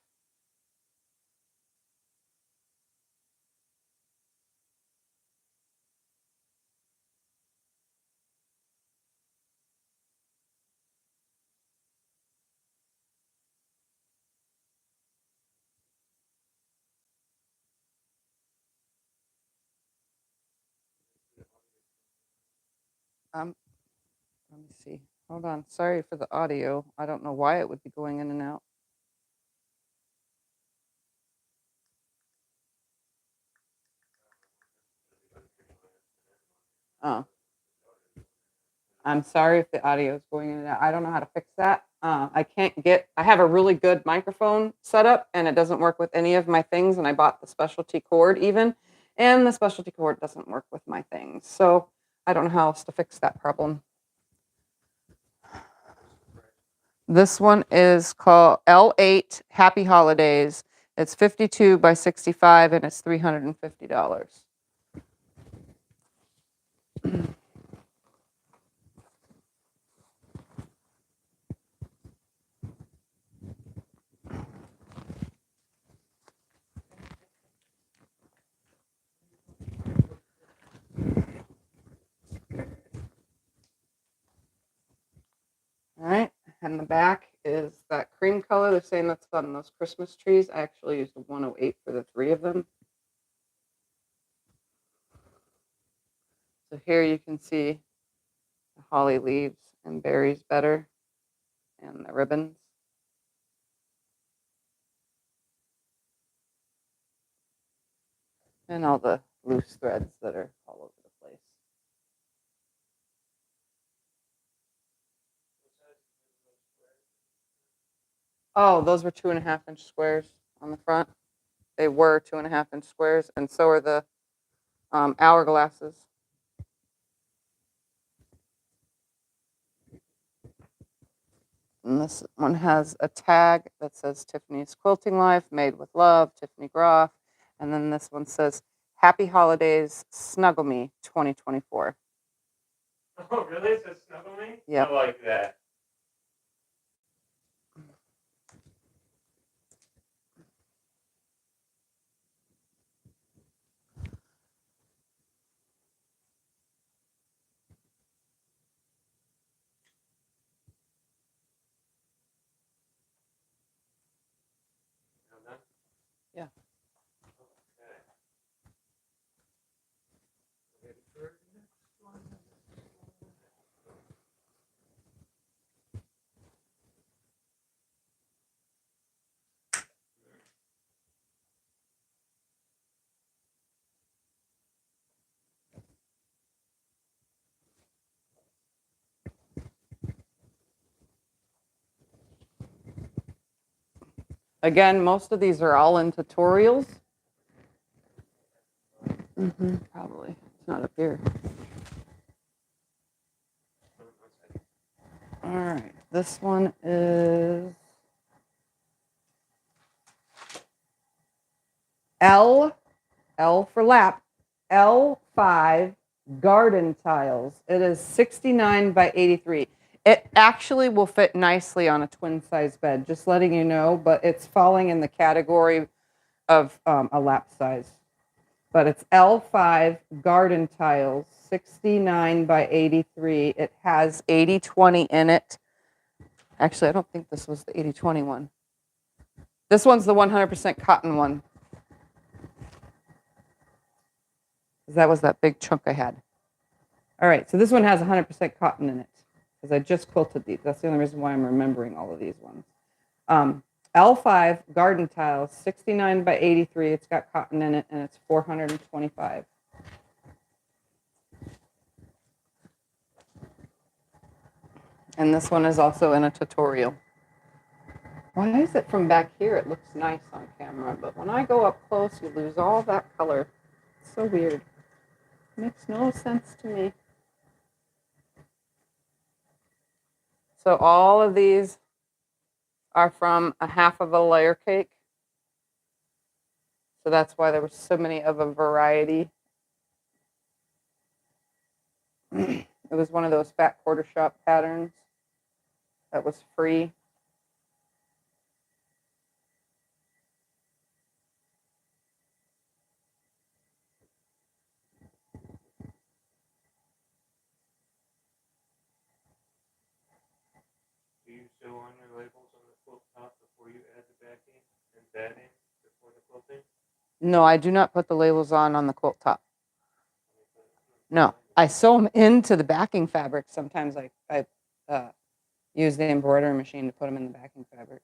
Let me see. Hold on. Sorry for the audio. I don't know why it would be going in and out. Oh. I'm sorry if the audio is going in and out. I don't know how to fix that. I have a really good microphone set up and it doesn't work with any of my things. And I bought the specialty cord even, and the specialty cord doesn't work with my things. So I don't know how else to fix that problem. This one is called L8 Happy Holidays. It's 52 by 65 and it's $350. All right, and the back is that cream color, the same that's on those Christmas trees. I actually used a 108 for the 3 of them. So here you can see the holly leaves and berries better, and the ribbons. And all the loose threads that are all over the place. Oh, those were 2.5-inch squares on the front. They were 2.5-inch squares, and so are the hourglasses. And this one has a tag that says Tiffany's Quilting Life, made with love, Tiffany Groff. And then this one says, Happy Holidays, Snuggle Me 2024. Oh, really? It says snuggle me? Yeah. I like that. Yeah. Again, most of these are all in tutorials. Probably. It's not up here. All right. This one is L for lap, L5 garden tiles. It is 69 by 83. It actually will fit nicely on a twin size bed, just letting you know, but it's falling in the category of a lap size. But it's L5 garden tiles, 69 by 83. It has 80/20 in it. Actually, I don't think this was the 80/20 one. This one's the 100% cotton one. That was that big chunk I had. All right, so this one has 100% cotton in it because I just quilted these. That's the only reason why I'm remembering all of these ones. L5 garden tiles, 69 by 83. It's got cotton in it, and it's $425. And this one is also in a tutorial. Why is it from back here? It looks nice on camera, but when I go up close, you lose all that color. It's so weird. Makes no sense to me. So all of these are from a half of a layer cake. So that's why there were so many of a variety. It was one of those fat quarter shop patterns that was free. Do you sew on your labels on the quilt top before you add the backing and batting before the quilting? No, I do not put the labels on the quilt top. No, I sew them into the backing fabric. Sometimes I use the embroidery machine to put them in the backing fabric.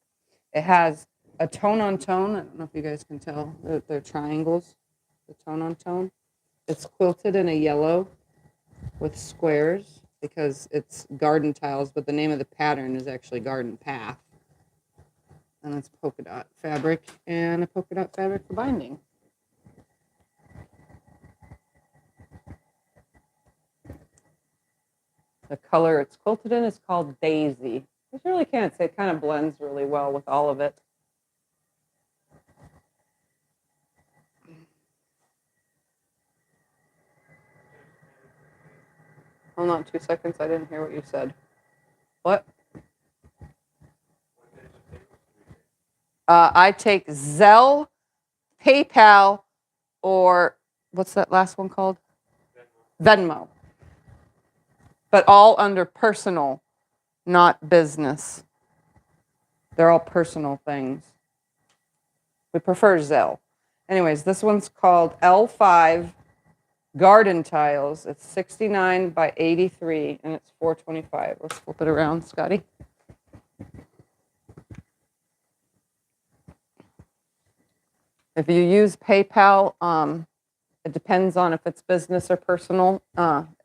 It has a tone on tone. I don't know if you guys can tell. They're triangles, the tone on tone. It's quilted in a yellow with squares because it's garden tiles, but the name of the pattern is actually garden path. And it's polka dot fabric and a polka dot fabric for binding. The color it's quilted in is called Daisy. I really can't say. It kind of blends really well with all of it. Hold on 2 seconds. I didn't hear what you said. What? I take Zelle, PayPal, or what's that last one called? Venmo. But all under personal, not business. They're all personal things. We prefer Zelle. Anyways, this one's called L5 garden tiles. It's 69 by 83 and it's $425. Let's flip it around, Scotty. If you use PayPal, it depends on if it's business or personal.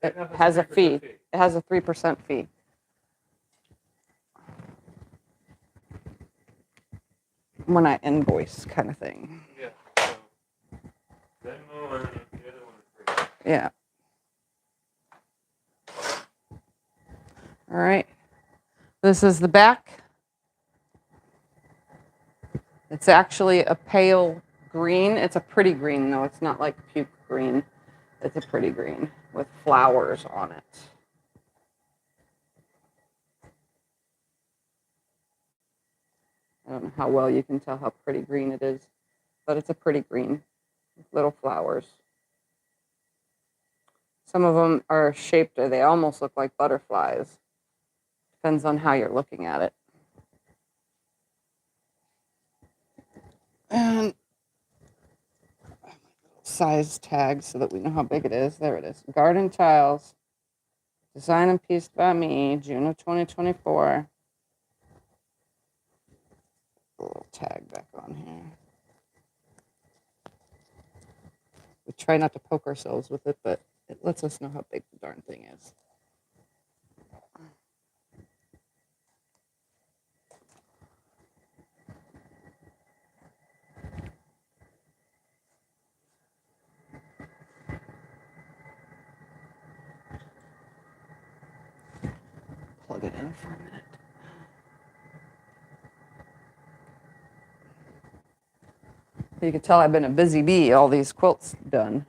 It has a fee. It has a 3% fee. When I invoice, kind of thing. Yeah. So Venmo and the other one is free. Yeah. All right. This is the back. It's actually a pale green. It's a pretty green, though. It's not like puke green. It's a pretty green with flowers on it. I don't know how well you can tell how pretty green it is, but it's a pretty green with little flowers. Some of them are shaped, or they almost look like butterflies. Depends on how you're looking at it. And size tag so that we know how big it is. There it is. Garden tiles. Design and pieced by me, June of 2024. A little tag back on here. We try not to poke ourselves with it, but it lets us know how big the darn thing is. plug it in for a minute. You can tell I've been a busy bee, all these quilts done.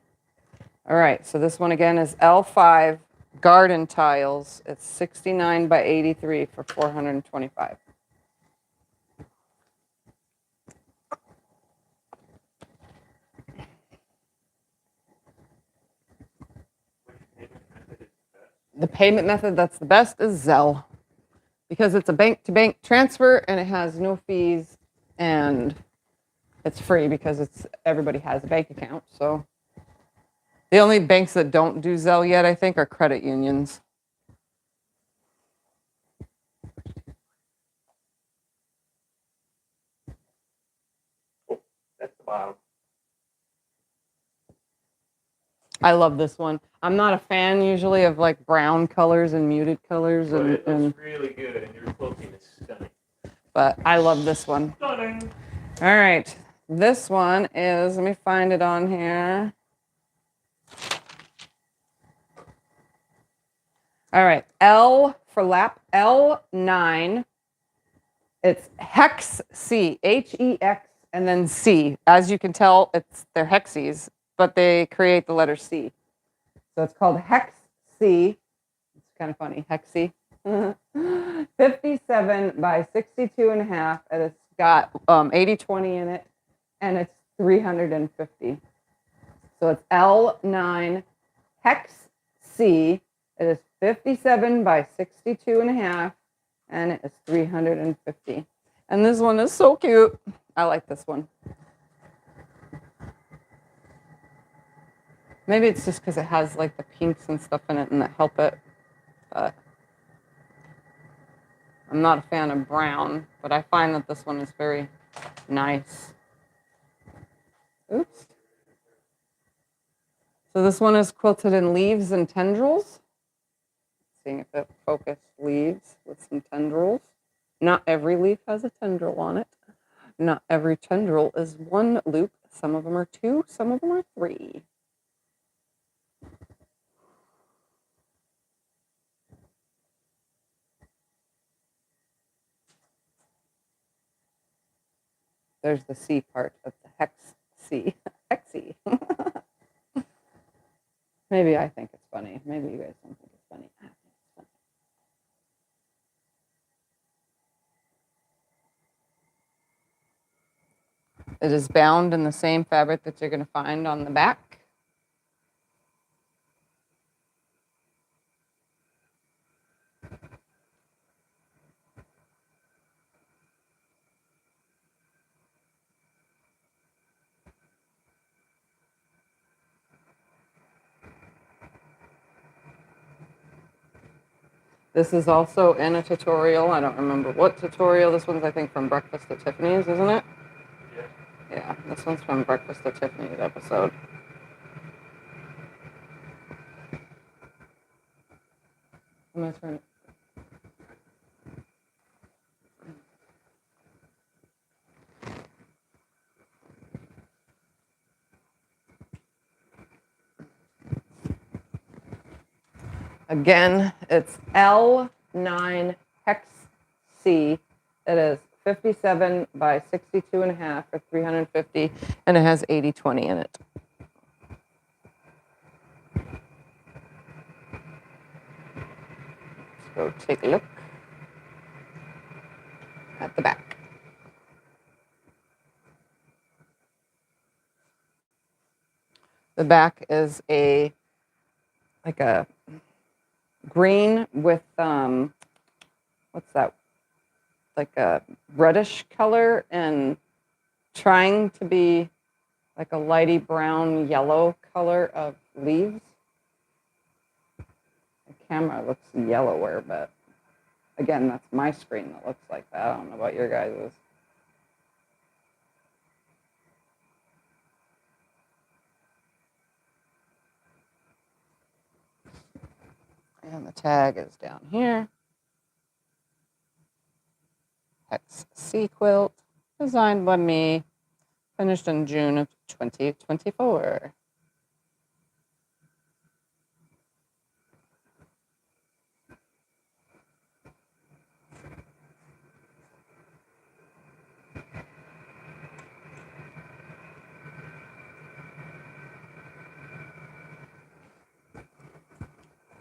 All right, so this one again is L5 garden tiles. It's 69 by 83 for $425. The payment method that's the best is Zelle, because it's a bank-to-bank transfer and it has no fees and it's free because everybody has a bank account. So the only banks that don't do Zelle yet, I think, are credit unions. That's the bottom. I love this one. I'm not a fan usually of like brown colors and muted colors, But it looks really good, and your quilting is stunning. But I love this one. Stunning. All right, this one is, let me find it on here. All right, L for lap, L9. It's Hex C, Hex, and then C. As you can tell, they're hexes, but they create the letter C. So it's called Hex C. It's kind of funny, Hex C. 57 by 62 and a half, and it's got 80/20 in it, and it's 350. So it's L9 Hex C. It is 57 by 62 and a half, and it is 350. And this one is so cute. I like this one. Maybe it's just because it has like the pinks and stuff in it and that help it. But I'm not a fan of brown, but I find that this one is very nice. Oops. So this one is quilted in leaves and tendrils. Seeing if it focused leaves with some tendrils. Not every leaf has a tendril on it. Not every tendril is one loop. Some of them are two, some of them are three. There's the C part of the Hex C. Hex C. Maybe I think it's funny. Maybe you guys don't think it's funny. I think it's funny. It is bound in the same fabric that you're going to find on the back. This is also in a tutorial. I don't remember what tutorial. This one's, I think, from Breakfast at Tiffany's, isn't it? Yeah. Yeah, this one's from Breakfast at Tiffany's episode. I'm going to turn it. Again, it's L9 Hex C. It is 57 by 62 and a half for 350, and it has 80/20 in it. Let's go take a look at the back. The back is like a green with what's that? Like a reddish color and trying to be like a lighty brown yellow color of leaves. The camera looks yellower, but again, that's my screen that looks like that. I don't know about your guys's. And the tag is down here. Hex C quilt, designed by me, finished in June of 2024.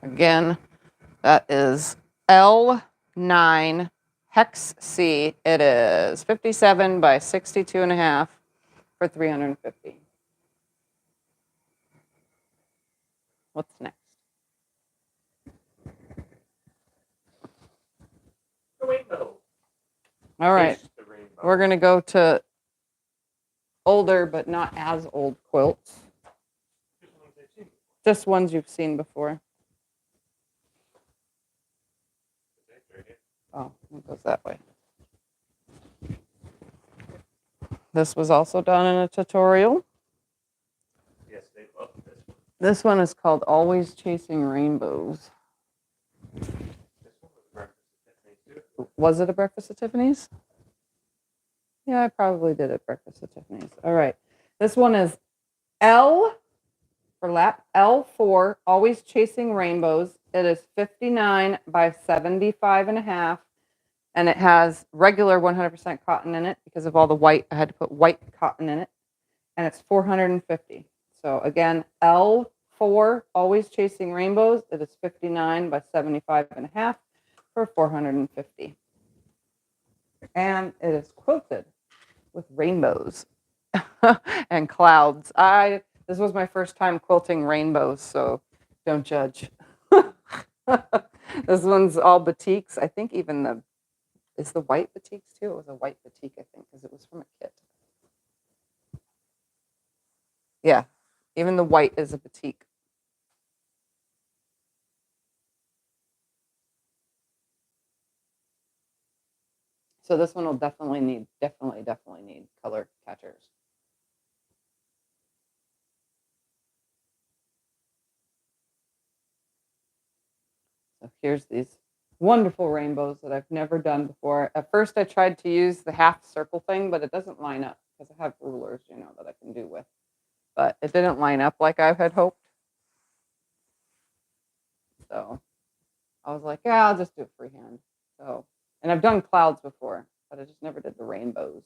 Again, that is L9 Hex C. It is 57 by 62.5 for $350. What's next? The rainbow. All right, It's the rainbow. we're going to go to older but not as old quilts. Just ones I've seen. Just ones you've seen before. That's right here. Oh, it goes that way. This was also done in a tutorial. Yes, they love this one. This one is called Always Chasing Rainbows. This one was breakfast at Tiffany's too. Was it a breakfast at Tiffany's? Yeah, I probably did at breakfast at Tiffany's. All right. This one is L for lap, L4, Always Chasing Rainbows. It is 59 by 75.5. And it has regular 100% cotton in it because of all the white. I had to put white cotton in it. And it's $450. So again, L4, Always Chasing Rainbows. It is 59 by 75.5 for $450. And it is quilted with rainbows and clouds. This was my first time quilting rainbows, so don't judge. This one's all batiks. I think even is the white batiks too? It was a white batik, I think, because it was from a kit. Yeah, even the white is a batik. So this one will definitely need color catchers. So here's these wonderful rainbows that I've never done before. At first I tried to use the half circle thing, but it doesn't line up because I have rulers, that I can do with. But it didn't line up like I had hoped. So I was like, yeah, I'll just do it freehand. So, and I've done clouds before, but I just never did the rainbows.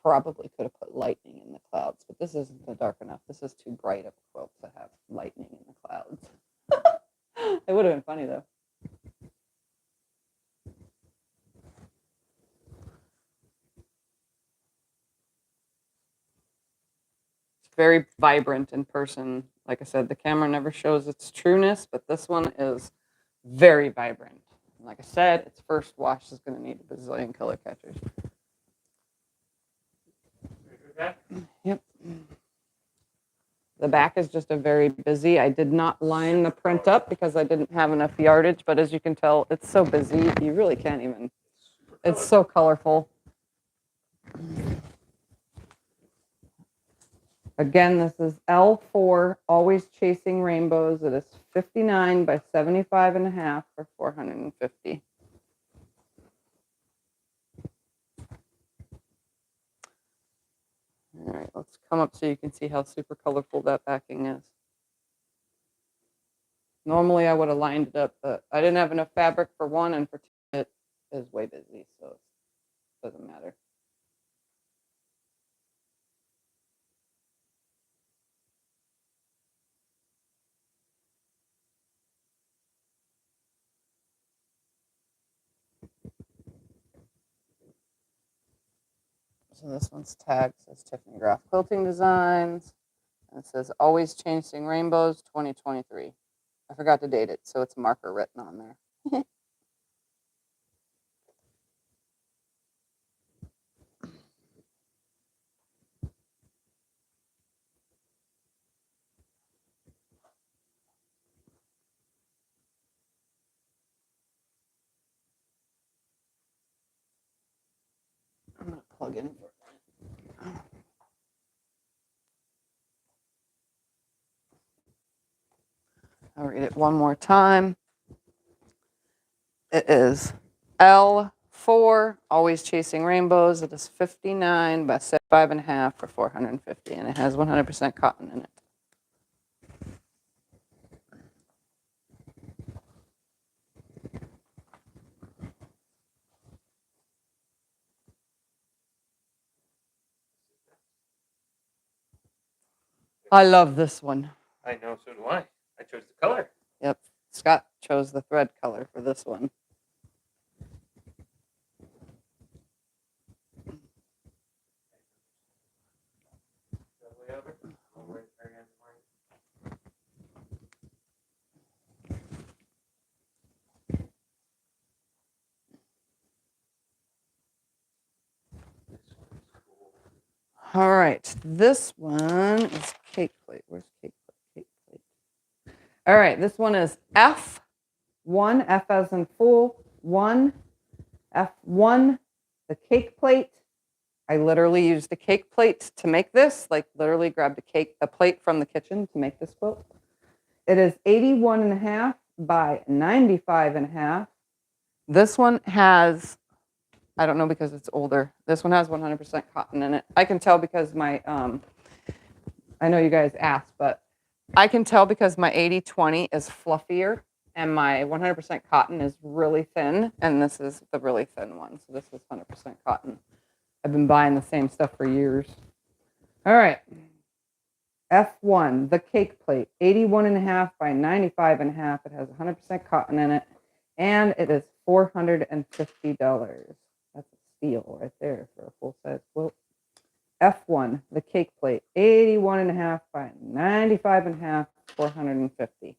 Probably could have put lightning in the clouds, but this isn't dark enough. This is too bright of a quilt to have lightning in the clouds. It would have been funny though. It's very vibrant in person. Like I said, the camera never shows its trueness, but this one is very vibrant. And like I said, its first wash is going to need a bazillion color catchers. Yep. The back is just a very busy. I did not line the print up because I didn't have enough yardage, but as you can tell, it's so busy, you really can't even. It's so colorful. Again, this is L4, Always Chasing Rainbows. It is 59 by 75.5 for $450. All right, let's come up so you can see how super colorful that backing is. Normally I would have lined it up, but I didn't have enough fabric for one, and for two, it is way busy, so it doesn't matter. So this one's tagged, says Tiffany Groff Quilting Designs. And it says Always Chasing Rainbows 2023. I forgot to date it, so it's marker written on there. I'm going to plug in for it. I'll read it one more time. It is L4, F4, Always Chasing Rainbows. It is 59 by 75.5 for 450, and it has 100% cotton in it. I love this one. I know, so do I. I chose the color. Yep, Scott chose the thread color for this one. All right, this one is cake plate. Where's cake plate? Cake plate. All right, this one is F1, F as in full, 1, F1, the cake plate. I literally used the cake plate to make this, like literally grabbed a plate from the kitchen to make this quilt. It is 81.5 by 95.5. This one has, I don't know because it's older. This one has 100% cotton in it. I can tell because my, I know you guys asked, but I can tell because my 80/20 is fluffier and my 100% cotton is really thin, and this is the really thin one. So this is 100% cotton. I've been buying the same stuff for years. All right. F1, the cake plate, 81.5 by 95.5. It has 100% cotton in it, and it is $450. That's a steal right there for a full-size quilt. F1, the cake plate, 81.5 by 95.5, $450.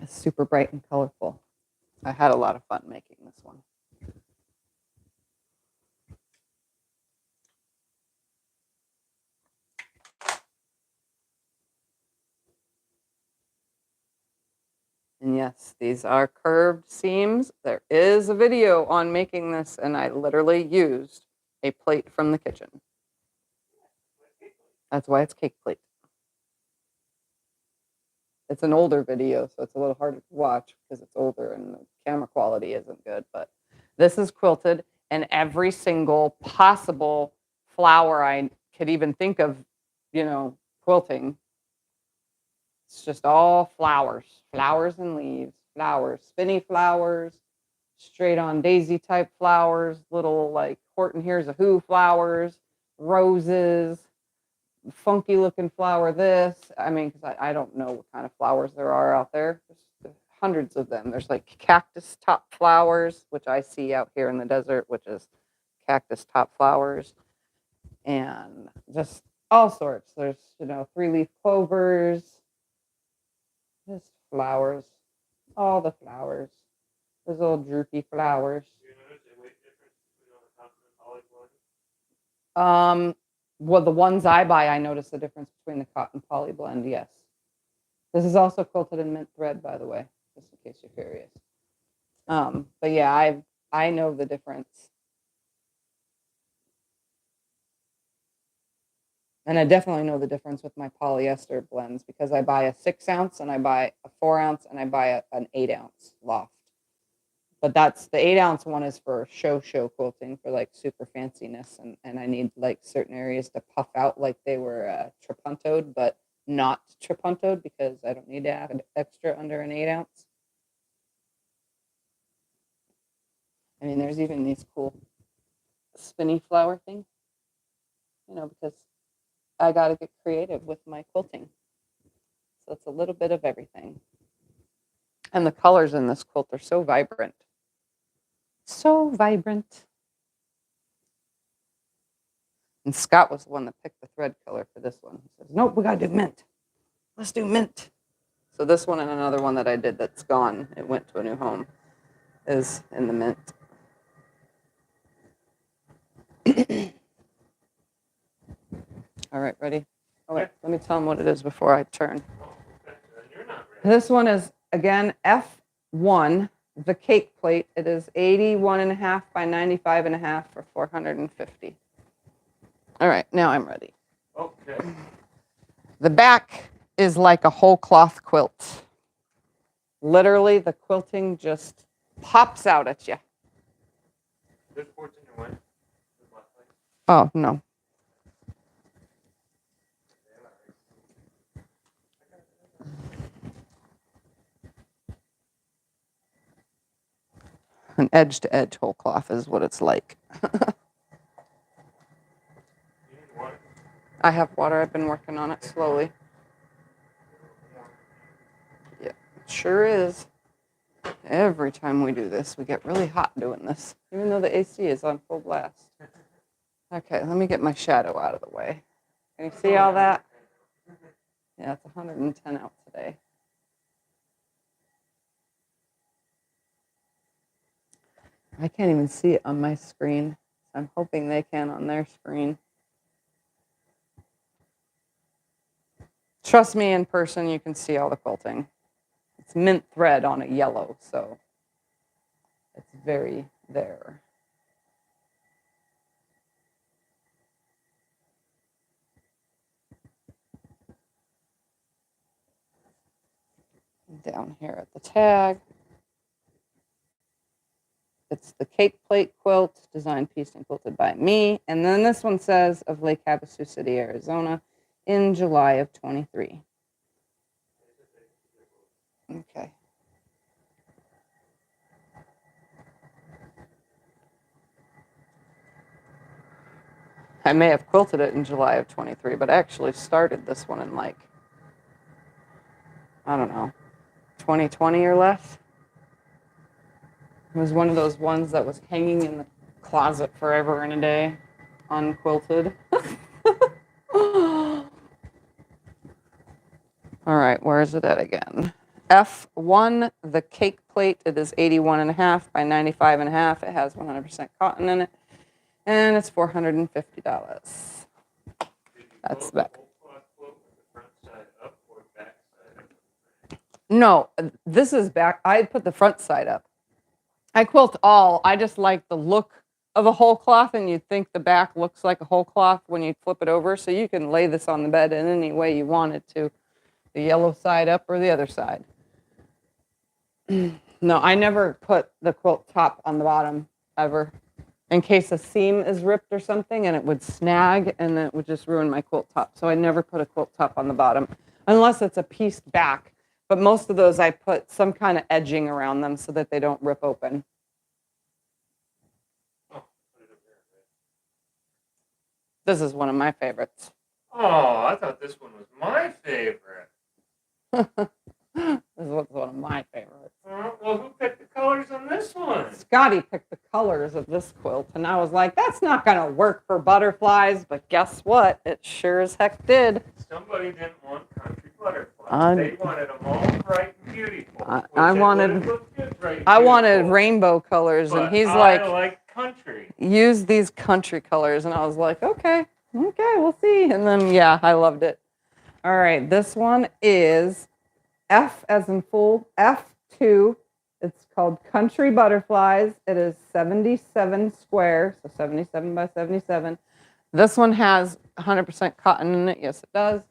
It's super bright and colorful. I had a lot of fun making this one. And yes, these are curved seams. There is a video on making this, and I literally used a plate from the kitchen. That's why it's cake plate. It's an older video, so it's a little harder to watch because it's older and the camera quality isn't good. But this is quilted, and every single possible flower I could even think of, quilting. It's just all flowers, flowers and leaves, flowers, spinny flowers, straight on daisy type flowers, little like Horton Here's a Who flowers, roses, funky looking flower this. I mean, because I don't know what kind of flowers there are out there. There's hundreds of them. There's like cactus top flowers, which I see out here in the desert, which is cactus top flowers, and just all sorts. There's, 3-leaf clovers, just flowers, all the flowers. Those little droopy flowers. Do you notice a weight difference between all the cotton and poly blend? Well, the ones I buy, I notice the difference between the cotton poly blend, yes. This is also quilted in mint thread, by the way, just in case you're curious. But yeah, I know the difference. And I definitely know the difference with my polyester blends because I buy a 6 ounce and I buy a 4 ounce and I buy an 8 ounce loft. But that's the 8 ounce one is for show quilting for like super fanciness. And I need like certain areas to puff out like they were trapuntoed, but not trapuntoed because I don't need to add extra under an 8 ounce. I mean, there's even these cool spinny flower things, because I got to get creative with my quilting. So it's a little bit of everything. And the colors in this quilt are so vibrant. So vibrant. And Scott was the one that picked the thread color for this one. He says, nope, we got to do mint. Let's do mint. So this one and another one that I did that's gone, it went to a new home, is in the mint. All right, ready? Oh, wait, let me tell them what it is before I turn. This one is, again, F1, the cake plate. It is 81.5 by 95.5 for 450. All right, now I'm ready. Okay. The back is like a whole cloth quilt. Literally, the quilting just pops out at you. There's ports in your way. There's my place. Oh, no. An edge-to-edge whole cloth is what it's like. You need water? I have water. I've been working on it slowly. Yeah, it sure is. Every time we do this, we get really hot doing this, even though the AC is on full blast. Okay, let me get my shadow out of the way. Can you see all that? Yeah, it's 110 out today. I can't even see it on my screen. So I'm hoping they can on their screen. Trust me, in person, you can see all the quilting. It's mint thread on a yellow, so it's very there. Down here at the tag, it's the cake plate quilt, designed, pieced, and quilted by me. And then this one says of Lake Havasu City, Arizona, in July of 23. Okay. I may have quilted it in July of 23, but I actually started this one in like, I don't know, 2020 or less. It was one of those ones that was hanging in the closet forever and a day, unquilted. All right, where is it at again? F1, the cake plate, it is 81.5 by 95.5. It has 100% cotton in it, and it's $450. That's the back. No, this is back. I put the front side up. I quilt all. I just like the look of a whole cloth, and you'd think the back looks like a whole cloth when you flip it over. So you can lay this on the bed in any way you want it to, the yellow side up or the other side. No, I never put the quilt top on the bottom ever, in case a seam is ripped or something, and it would snag, and it would just ruin my quilt top. So I never put a quilt top on the bottom, unless it's a pieced back. But most of those I put some kind of edging around them so that they don't rip open. This is one of my favorites. Oh, I thought this one was my favorite. This was one of my favorites. Well, who picked the colors on this one? Scotty picked the colors of this quilt, and I was like, that's not going to work for butterflies, but guess what? It sure as heck did. Somebody didn't want country butterflies. They wanted them all bright and beautiful. I wanted rainbow colors, and he's like, I like country. Use these country colors, and I was like, okay, we'll see. And then, yeah, I loved it. All right, this one is F as in full, F2. It's called Country Butterflies. It is 77 square, so 77 by 77. This one has 100% cotton in it. Yes, it does.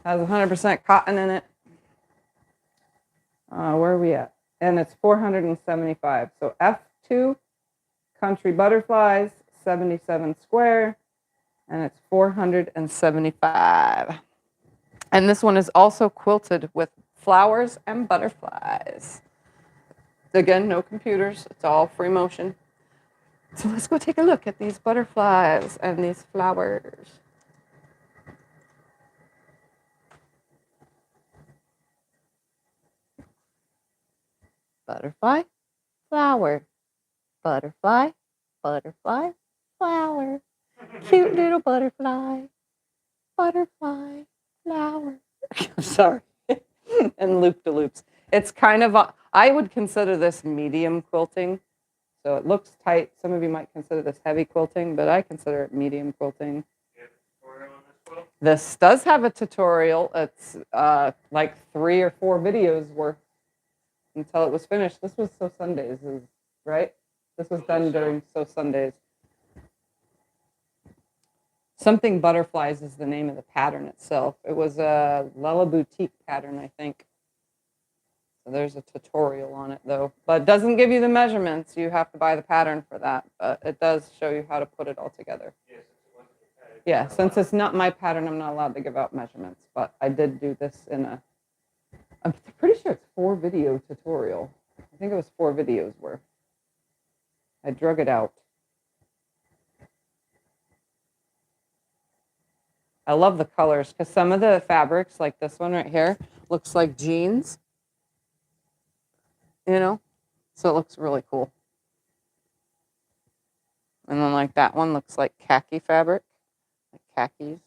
Has 100% cotton in it. Where are we at? And it's 475. So F2, Country Butterflies, 77 square, and it's 475. And this one is also quilted with flowers and butterflies. Again, no computers. It's all free motion. So let's go take a look at these butterflies and these flowers. Butterfly, flower, butterfly, butterfly, flower. Cute little butterfly, butterfly, flower. I'm sorry. And loop-de-loops. It's kind of, I would consider this medium quilting. So it looks tight. Some of you might consider this heavy quilting, but I consider it medium quilting. This does have a tutorial. It's like 3 or 4 videos worth until it was finished. This was Sew Sundays, right? This was done during Sew Sundays. Something Butterflies is the name of the pattern itself. It was a Lella Boutique pattern, I think. So there's a tutorial on it though, but it doesn't give you the measurements. You have to buy the pattern for that, but it does show you how to put it all together. Yeah, since it's not my pattern, I'm not allowed to give out measurements, but I did do this I'm pretty sure it's 4-video tutorial. I think it was 4 videos worth. I drug it out. I love the colors because some of the fabrics, like this one right here, looks like jeans, you know? So it looks really cool. And then like that one looks like khaki fabric, like khakis.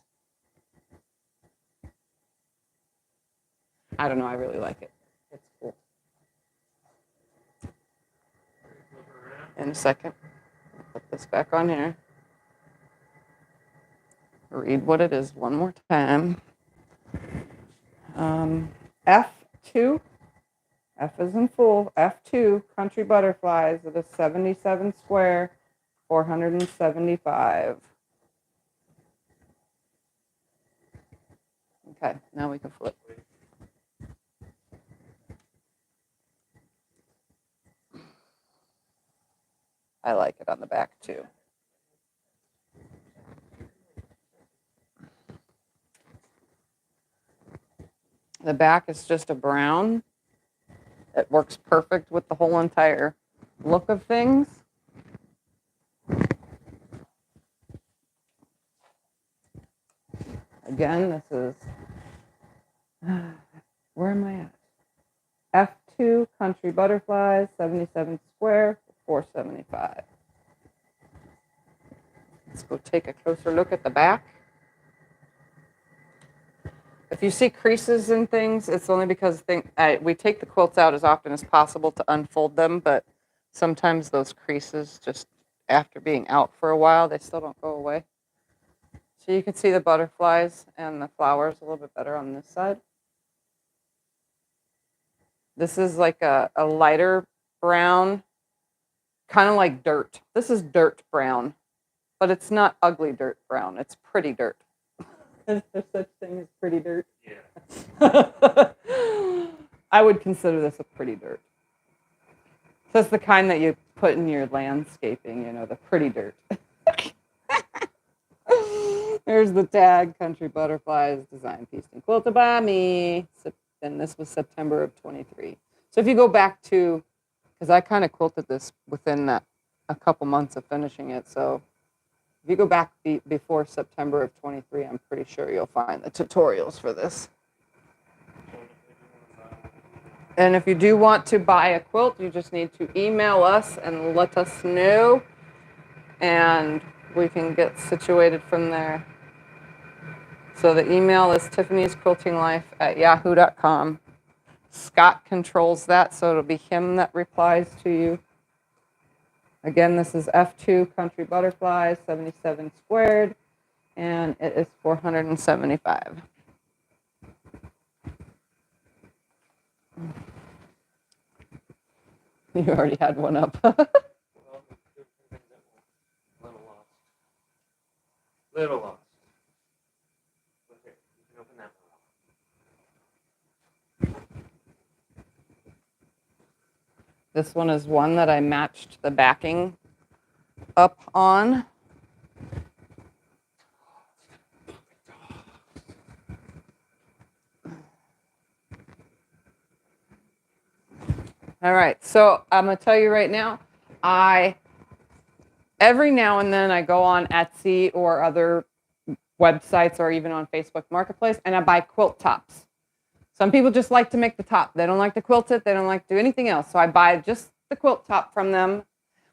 I don't know, I really like it. It's cool. In a second, put this back on here. Read what it is one more time. F2, F is in full, F2, Country Butterflies. It is 77 square, 475. Okay, now we can flip. I like it on the back too. The back is just a brown. It works perfect with the whole entire look of things. Again, this is, where am I at? F2 Country Butterflies, 77 square, 475. Let's go take a closer look at the back. If you see creases and things, it's only because we take the quilts out as often as possible to unfold them, but sometimes those creases, just after being out for a while, they still don't go away. So you can see the butterflies and the flowers a little bit better on this side. This is like a lighter brown, kind of like dirt. This is dirt brown, but it's not ugly dirt brown. It's pretty dirt. Is there such thing as pretty dirt? Yeah. I would consider this a pretty dirt. So it's the kind that you put in your landscaping, you know, the pretty dirt. There's the tag, Country Butterflies, designed, pieced, and quilted by me. And this was September of 23. So if you go back to, because I kind of quilted this within a couple months of finishing it, so if you go back before September of 23, I'm pretty sure you'll find the tutorials for this. And if you do want to buy a quilt, you just need to email us and let us know, and we can get situated from there. So the email is tiffanysquiltinglife@yahoo.com. Scott controls that, so it'll be him that replies to you. Again, this is F2 Country Butterflies, 77 squared, and it is 475. You already had one up. Little lost. Okay, you can open that one. This one is one that I matched the backing up on. All right, so I'm going to tell you right now, every now and then I go on Etsy or other websites or even on Facebook Marketplace, and I buy quilt tops. Some people just like to make the top. They don't like to quilt it. They don't like to do anything else. So I buy just the quilt top from them.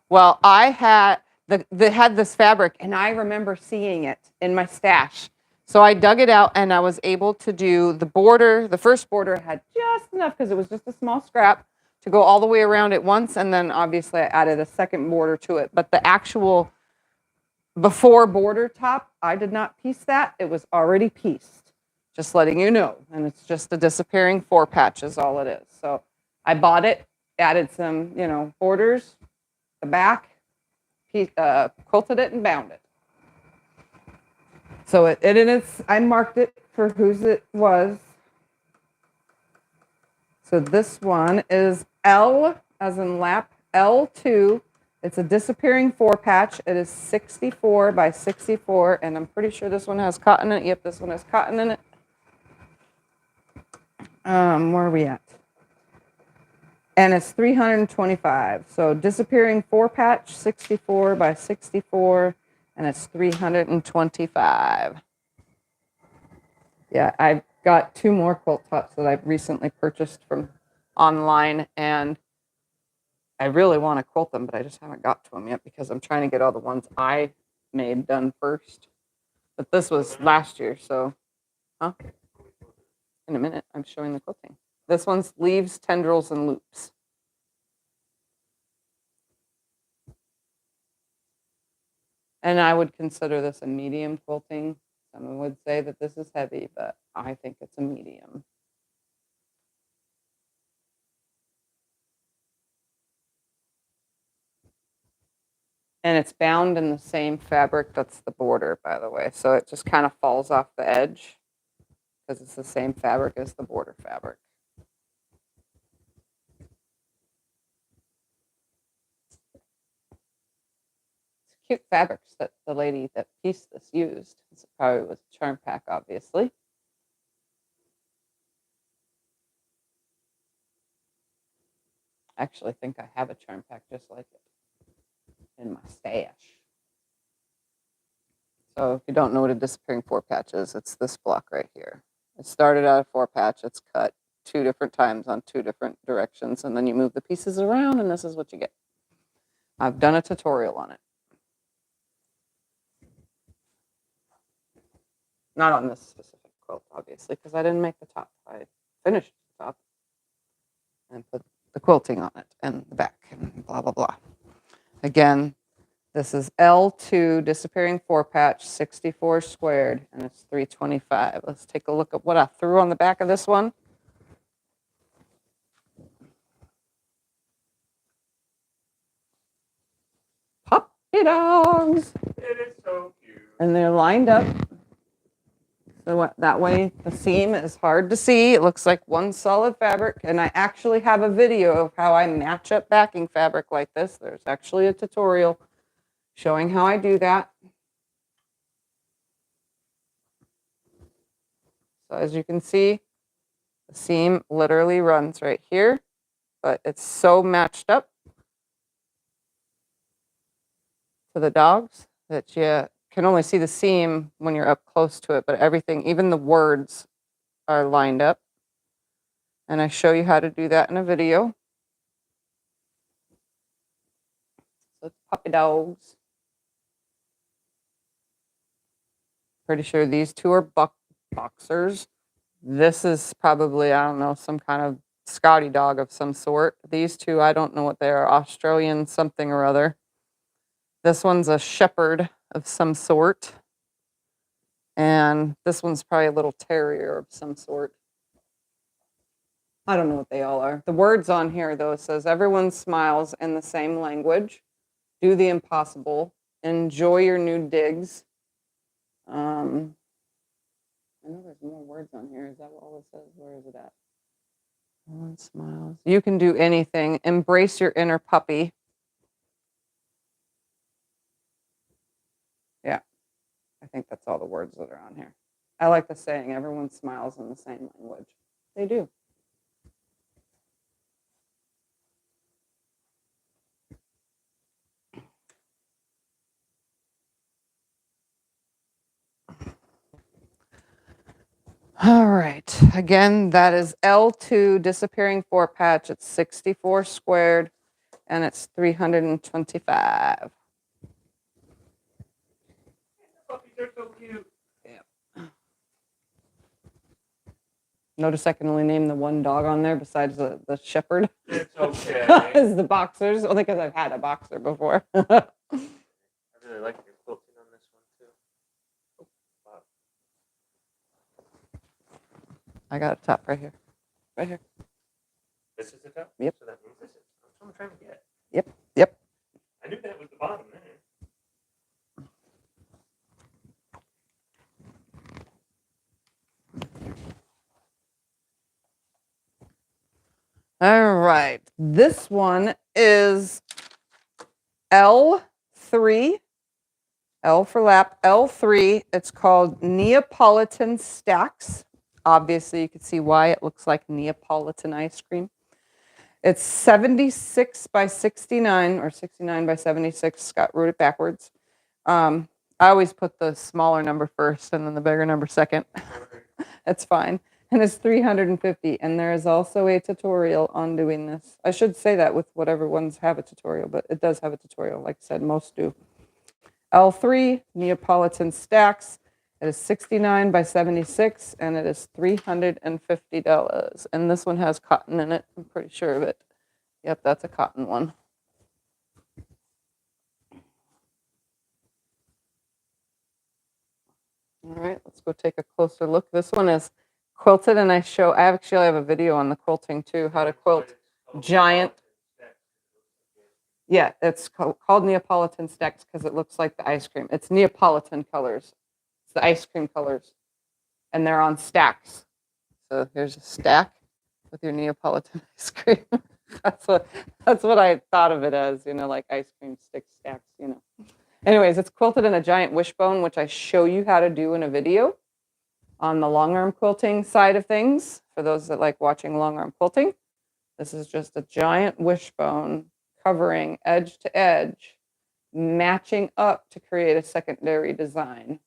Well, they had this fabric, and I remember seeing it in my stash. So I dug it out, and I was able to do the border. The first border had just enough because it was just a small scrap to go all the way around it once, and then obviously I added a second border to it. But the actual before border top, I did not piece that. It was already pieced, just letting you know. And it's just a disappearing 4 patch is all it is. So I bought it, added some, borders, the back, quilted it and bound it. So I marked it for whose it was. So this one is L as in lap, L2. It's a disappearing 4-patch. It is 64 by 64, and I'm pretty sure this one has cotton in it. Yep, this one has cotton in it. Where are we at? And it's 325. So disappearing 4-patch, 64 by 64, and it's 325. Yeah, I've got 2 more quilt tops that I've recently purchased from online, and I really want to quilt them, but I just haven't got to them yet because I'm trying to get all the ones I made done first. But this was last year, so, in a minute, I'm showing the quilting. This one's leaves, tendrils, and loops. And I would consider this a medium quilting. Someone would say that this is heavy, but I think it's a medium. And it's bound in the same fabric that's the border, by the way. So it just kind of falls off the edge because it's the same fabric as the border fabric. It's cute fabrics that the lady that pieced this used. It probably was a charm pack, obviously. I actually think I have a charm pack just like it in my stash. So if you don't know what a disappearing 4-patch is, it's this block right here. It started out a 4-patch. It's cut 2 different times on 2 different directions, and then you move the pieces around, and this is what you get. I've done a tutorial on it. Not on this specific quilt, obviously, because I didn't make the top. I finished the top and put the quilting on it and the back and blah, blah, blah. Again, this is L2 disappearing 4-patch, 64 squared, and it's 325. Let's take a look at what I threw on the back of this one. Puppy dogs. It is so cute. And they're lined up. So that way the seam is hard to see. It looks like one solid fabric. And I actually have a video of how I match up backing fabric like this. There's actually a tutorial showing how I do that. So as you can see, the seam literally runs right here, but it's so matched up to the dogs that you can only see the seam when you're up close to it, but everything, even the words, are lined up. And I show you how to do that in a video. So it's puppy dogs. Pretty sure these 2 are boxers. This is probably, I don't know, some kind of Scotty dog of some sort. These 2, I don't know what they are, Australian something or other. This one's a shepherd of some sort. And this one's probably a little terrier of some sort. I don't know what they all are. The words on here, though, says everyone smiles in the same language. Do the impossible. Enjoy your new digs. I know there's more words on here. Is that what all it says? Where is it at? Everyone smiles. You can do anything. Embrace your inner puppy. Yeah, I think that's all the words that are on here. I like the saying, everyone smiles in the same language. They do. All right. Again, that is L2 disappearing 4-patch. It's 64 squared, and it's 325. Puppies are so cute. Notice I can only name the one dog on there besides the shepherd. It's okay. Is the boxers, only because I've had a boxer before. I really like your quilting on this one too. Oh, wow. I got a top right here. Right here. This is the top? Yep. So that means this is what I'm trying to get. Yep. Yep. I knew that was the bottom there. All right. This one is L3. L for lap, L3. It's called Neapolitan Stacks. Obviously, you can see why it looks like Neapolitan ice cream. It's 76 by 69 or 69 by 76. Got wrote it backwards. I always put the smaller number first and then the bigger number second. That's fine. And it's 350. And there is also a tutorial on doing this. I should say that with whatever ones have a tutorial, but it does have a tutorial. Like I said, most do. L3 Neapolitan Stacks. It is 69 by 76 and it is $350. And this one has cotton in it. I'm pretty sure of it. Yep, that's a cotton one. All right, let's go take a closer look. This one is quilted, and I actually have a video on the quilting too, how to quilt giant. Yeah, it's called Neapolitan Stacks because it looks like the ice cream. It's Neapolitan colors. It's the ice cream colors, and they're on stacks. So here's a stack with your Neapolitan ice cream. that's what I thought of it as, like ice cream stick stacks, Anyways, it's quilted in a giant wishbone, which I show you how to do in a video on the long arm quilting side of things. For those that like watching long arm quilting, this is just a giant wishbone covering edge to edge, matching up to create a secondary design.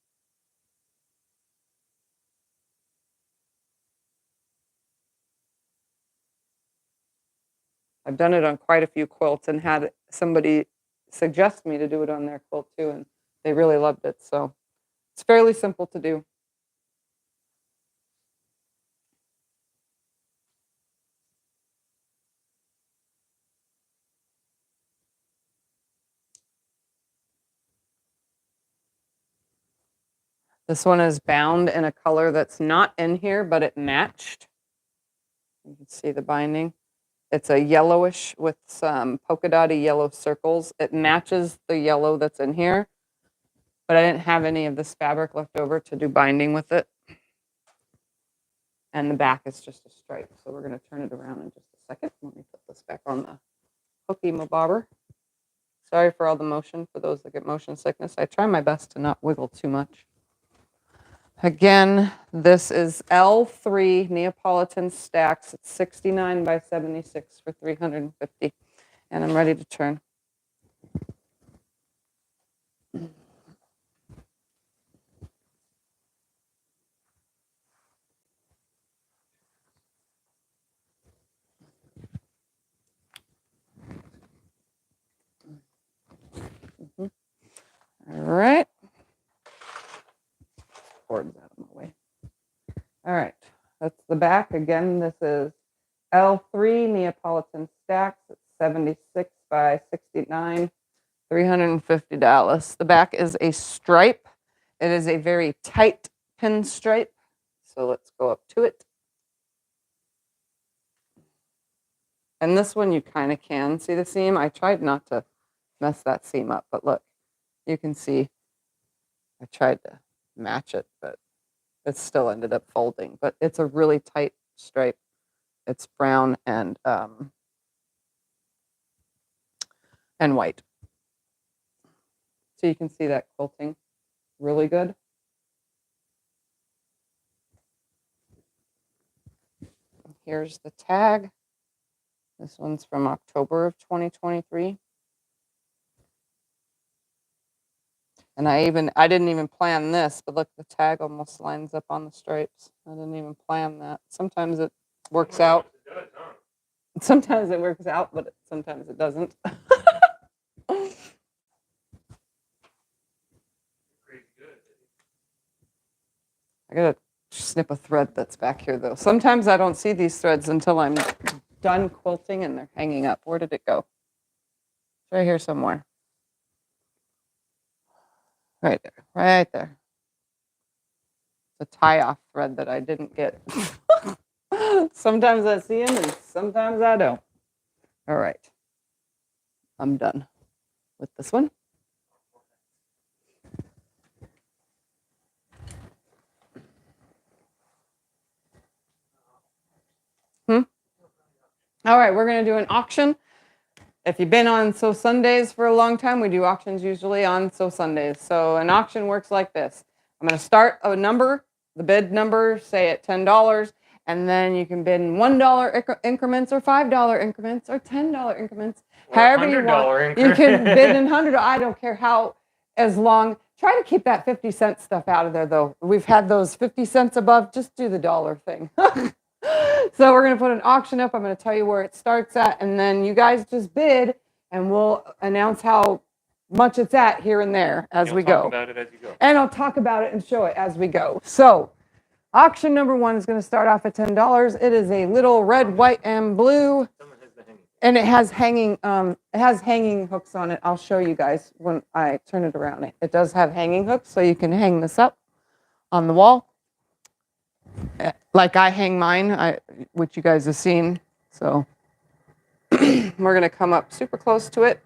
I've done it on quite a few quilts and had somebody suggest me to do it on their quilt too, and they really loved it. So it's fairly simple to do. This one is bound in a color that's not in here, but it matched. You can see the binding. It's a yellowish with some polka dotty yellow circles. It matches the yellow that's in here, but I didn't have any of this fabric left over to do binding with it. And the back is just a stripe. So we're going to turn it around in just a second. Let me put this back on the hooky bobber. Sorry for all the motion for those that get motion sickness. I try my best to not wiggle too much. Again, this is L3 Neapolitan Stacks. It's 69 by 76 for $350. And I'm ready to turn. All right. Board's out of my way. All right. That's the back. Again, this is L3 Neapolitan Stacks. It's 76 by 69, $350. The back is a stripe. It is a very tight pinstripe. So let's go up to it. And this one you kind of can see the seam. I tried not to mess that seam up, but look, you can see I tried to match it, but it still ended up folding. But it's a really tight stripe. It's brown and white. So you can see that quilting really good. Here's the tag. This one's from October of 2023. And I didn't even plan this, but look, the tag almost lines up on the stripes. I didn't even plan that. Sometimes it works out. Sometimes it works out, but sometimes it doesn't. I gotta snip a thread that's back here though. Sometimes I don't see these threads until I'm done quilting and they're hanging up. Where did it go? It's right here somewhere. Right there, right there. It's a tie-off thread that I didn't get. Sometimes I see them and sometimes I don't. All right. I'm done with this one. All right, we're going to do an auction. If you've been on Sew Sundays for a long time, we do auctions usually on Sew Sundays. So an auction works like this. I'm going to start a number, the bid number, say at $10, and then you can bid in $1 increments or $5 increments or $10 increments. Or However you want. $100 You can bid in $100. I don't care how, as long. Try to keep that 50-cent stuff out of there, though. We've had those 50 cents above. Just do the dollar thing. So we're going to put an auction up. I'm going to tell you where it starts at, and then you guys just bid, and we'll announce how much it's at here and there as we go. Talk about it as you go. And I'll talk about it and show it as we go. So auction number 1 is going to start off at $10. It is a little red, white, and blue. And it has hanging hooks on it. I'll show you guys when I turn it around. It does have hanging hooks, so you can hang this up on the wall. Like I hang mine, which you guys have seen. So we're going to come up super close to it.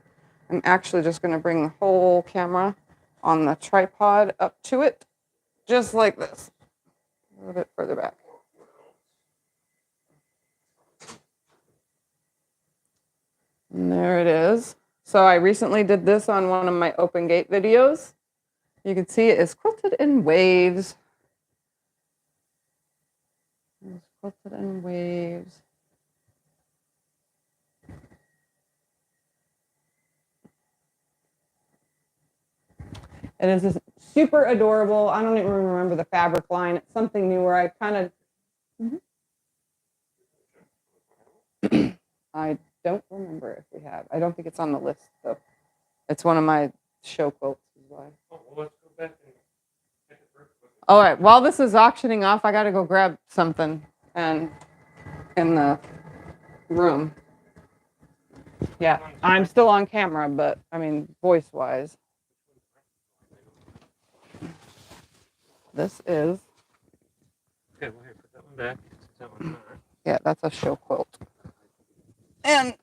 I'm actually just going to bring the whole camera on the tripod up to it, just like this. A little bit further back. And there it is. So I recently did this on one of my open gate videos. You can see it is quilted in waves. It's quilted in waves. It is just super adorable. I don't even remember the fabric line. It's something new where I kind of... I don't remember if we have. I don't think it's on the list, though. It's one of my show quilts. Is why. Oh, well, let's go back and get the first one. All right. While this is auctioning off, I got to go grab something and in the room. Yeah, I'm still on camera, but I mean, voice-wise. This is. Okay, well, here, put that one back. That one's not. Yeah, that's a show quilt. And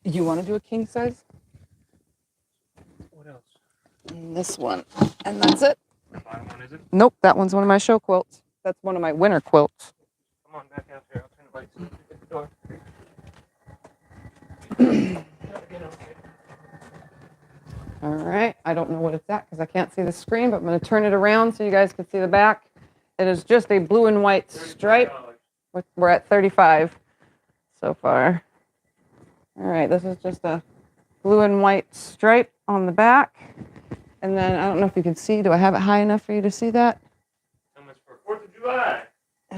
you want to do a king size? What else? And this one. And that's it. The bottom one, is it? Nope, that one's one of my show quilts. That's one of my winter quilts. Come on back out here. I'll turn the lights on. Get the door. All right. I don't know what it's at because I can't see the screen, but I'm going to turn it around so you guys can see the back. It is just a blue and white stripe. We're at 35 so far. All right. This is just a blue and white stripe on the back. And then I don't know if you can see. Do I have it high enough for you to see that? How much for 4th of July?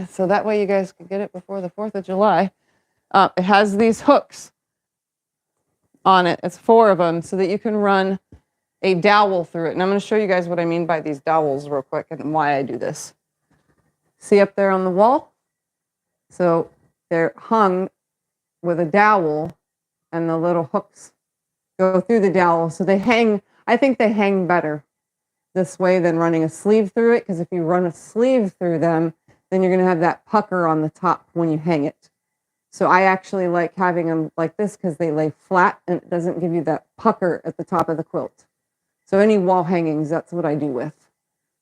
So that way you guys can get it before the 4th of July. It has these hooks on it. It's 4 of them so that you can run a dowel through it. And I'm going to show you guys what I mean by these dowels real quick and why I do this. See up there on the wall? So they're hung with a dowel and the little hooks go through the dowel. So they hang, I think they hang better this way than running a sleeve through it, because if you run a sleeve through them, then you're going to have that pucker on the top when you hang it. So I actually like having them like this because they lay flat and it doesn't give you that pucker at the top of the quilt. So any wall hangings, that's what I do with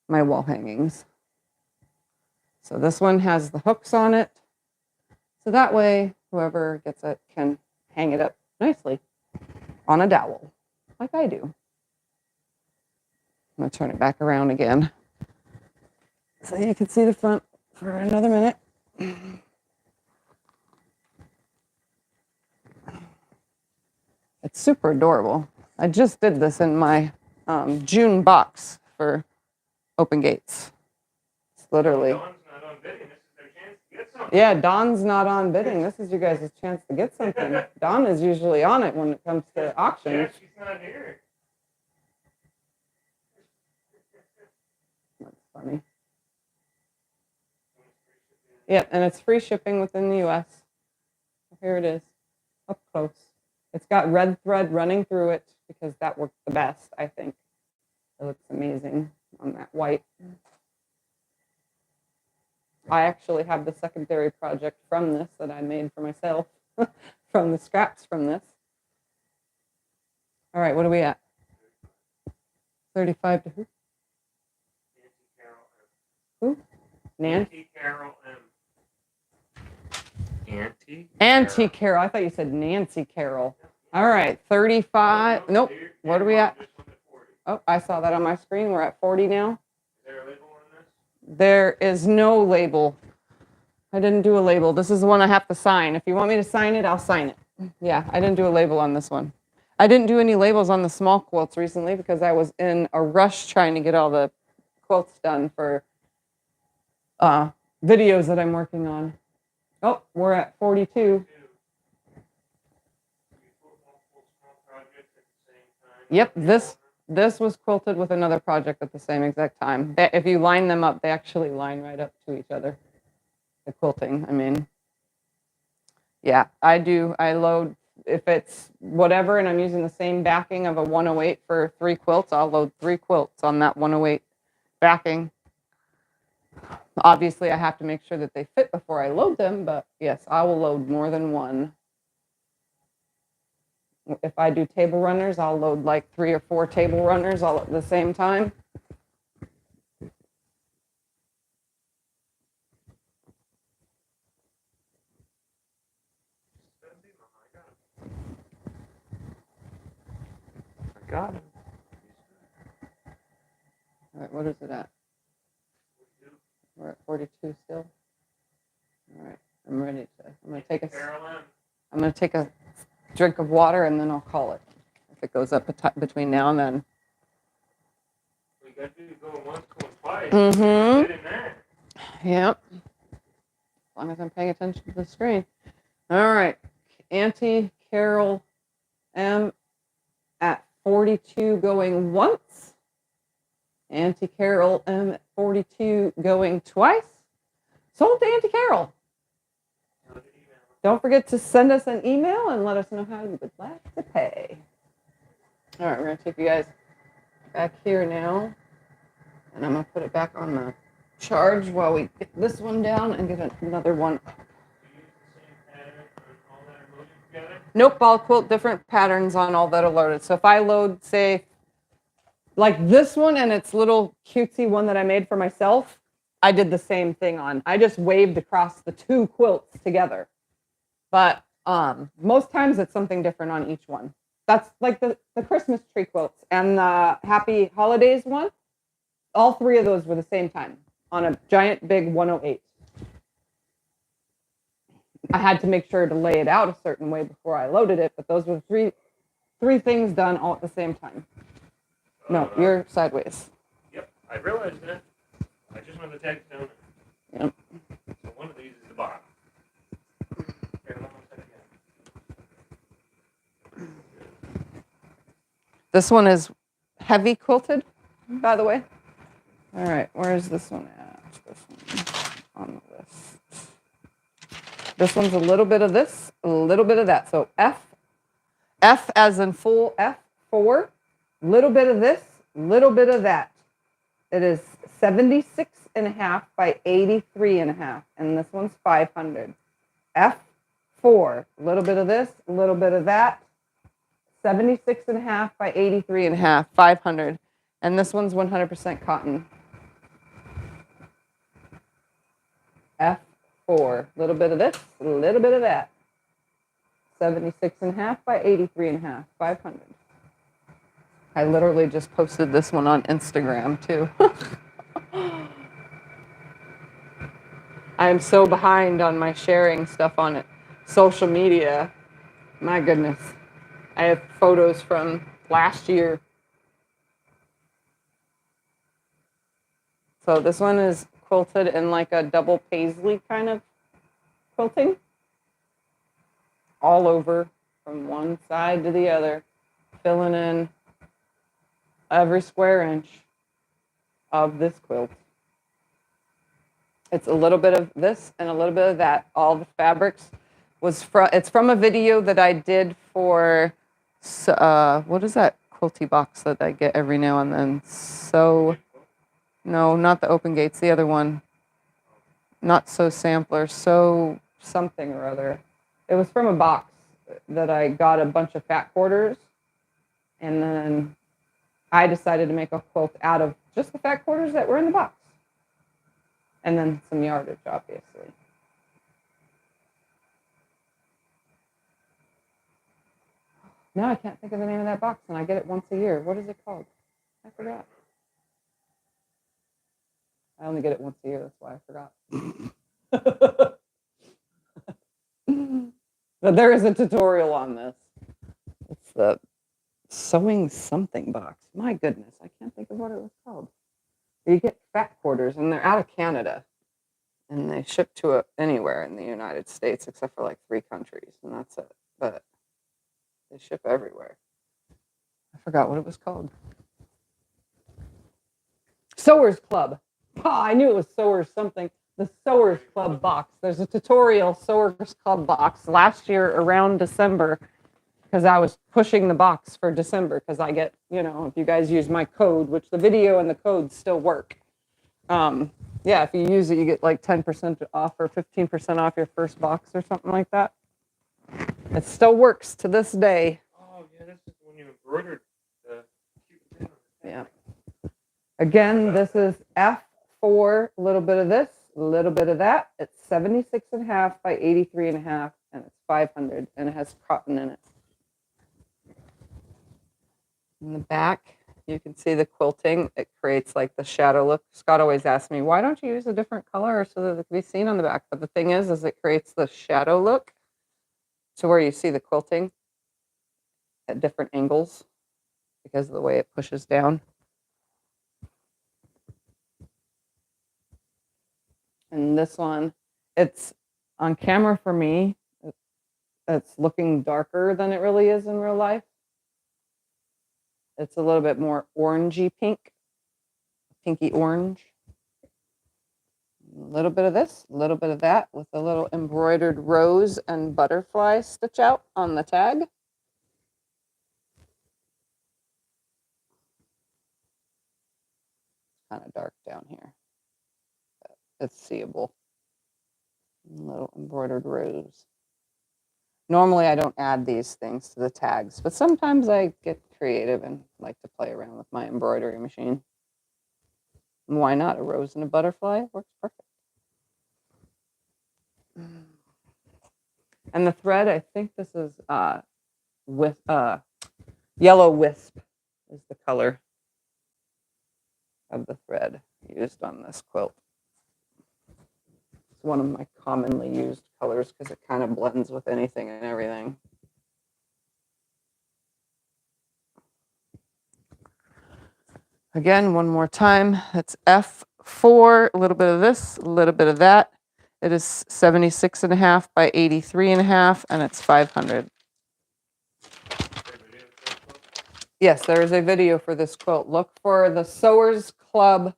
my wall hangings. So this one has the hooks on it. So that way, whoever gets it can hang it up nicely on a dowel, like I do. I'm going to turn it back around again so you can see the front for another minute. It's super adorable. I just did this in my June box for Open Gates. It's literally. Dawn's not on bidding. This is their chance to get something. Yeah, Dawn's not on bidding. This is you guys' chance to get something. Dawn is usually on it when it comes to auctions. Yeah, she's not here. That's funny. Yep, and it's free shipping within the U.S. Here it is, up close. It's got red thread running through it because that works the best, I think. It looks amazing on that white. I actually have the secondary project from this that I made for myself from the scraps from this. All right, what are we at? 35 to who? Nancy Carroll M. Who? Nan? Nancy Carroll M. Auntie Carol. I thought you said Nancy Carol. All right, 35. Nope. What are we at? Oh, I saw that on my screen. We're at 40 now. Is there a label on this? There is no label. I didn't do a label. This is the one I have to sign. If you want me to sign it, I'll sign it. Yeah, I didn't do a label on this one. I didn't do any labels on the small quilts recently because I was in a rush trying to get all the quilts done for videos that I'm working on. Oh, we're at 42. Yep, this was quilted with another project at the same exact time. If you line them up, they actually line right up to each other. The quilting, I mean. Yeah, I load, if it's whatever, and I'm using the same backing of a 108 for 3 quilts, I'll load 3 quilts on that 108 backing. Obviously, I have to make sure that they fit before I load them, but yes, I will load more than one. If I do table runners, I'll load like 3 or 4 table runners all at the same time. I got it. All right, what is it at? We're at 42 still. All right, I'm ready to. I'm gonna take a drink of water and then I'll call it. If it goes up between now and then. We got to go once, going twice. Mm-hmm. Yep. As long as I'm paying attention to the screen. All right, Auntie Carol M at 42 going once. Auntie Carol M at 42 going twice. Sold to Auntie Carol. Don't forget to send us an email and let us know how you would like to pay. All right, we're going to take you guys back here now. And I'm going to put it back on the charge while we get this one down and get another one. Nope, I'll quilt different patterns on all that are loaded. So if I load, say, like this one and its little cutesy one that I made for myself, I did the same thing on. I just waved across the 2 quilts together. But most times it's something different on each one. That's like the Christmas tree quilts and the Happy Holidays one. All 3 of those were the same time on a giant big 108. I had to make sure to lay it out a certain way before I loaded it, but those were three things done all at the same time. No, you're sideways. Yep, I realized that. I just wanted to tag it down. Yep. So one of these is the bottom. This one is heavy quilted, by the way. All right, where is this one at? This one on the list. This one's a little bit of this, a little bit of that. So F as in full F4, little bit of this, little bit of that. It is 76.5 by 83.5, and this one's 500. F4, a little bit of this, a little bit of that. 76.5 by 83.5, 500. And this one's 100% cotton. F4, a little bit of this, a little bit of that. 76.5 by 83.5, 500. I literally just posted this one on Instagram too. I am so behind on my sharing stuff on it. Social media. My goodness. I have photos from last year. So this one is quilted in like a double paisley kind of quilting. All over from one side to the other. Filling in every square inch of this quilt. It's a little bit of this and a little bit of that. All the fabrics it's from a video that I did for, what is that quilty box that I get every now and then? So, no, not the Open Gates, the other one. Not So Sampler, So something or other. It was from a box that I got a bunch of fat quarters, and then I decided to make a quilt out of just the fat quarters that were in the box. And then some yardage, obviously. Now I can't think of the name of that box, and I get it once a year. What is it called? I forgot. I only get it once a year. That's why I forgot. But there is a tutorial on this. It's the sewing something box. My goodness, I can't think of what it was called. You get fat quarters, and they're out of Canada, and they ship to anywhere in the United States except for like 3 countries, and that's it. But they ship everywhere. I forgot what it was called. Sewers Club. Oh, I knew it was Sewers something. The Sewers Club box. There's a tutorial Sewers Club box last year around December, because I was pushing the box for December, because I get, if you guys use my code, which the video and the code still work. Yeah, if you use it, you get like 10% off or 15% off your first box or something like that. It still works to this day. Oh, yeah, that's just when you embroidered the QBPN. Yeah. Again, this is F4, a little bit of this, a little bit of that. It's 76.5 by 83.5, and it's 500, and it has cotton in it. In the back, you can see the quilting. It creates like the shadow look. Scott always asks me, why don't you use a different color so that it can be seen on the back? But the thing is it creates the shadow look to where you see the quilting at different angles because of the way it pushes down. And this one, it's on camera for me, it's looking darker than it really is in real life. It's a little bit more orangey pink, pinky orange. A little bit of this, a little bit of that with a little embroidered rose and butterfly stitch out on the tag. Kind of dark down here. But it's seeable. A little embroidered rose. Normally I don't add these things to the tags, but sometimes I get creative and like to play around with my embroidery machine. And why not? A rose and a butterfly works perfect. And the thread, I think this is with yellow wisp is the color of the thread used on this quilt. It's one of my commonly used colors because it kind of blends with anything and everything. Again, one more time, it's F4, a little bit of this, a little bit of that. It is 76.5 by 83.5, and it's 500. Yes, there is a video for this quilt. Look for the Sewers Club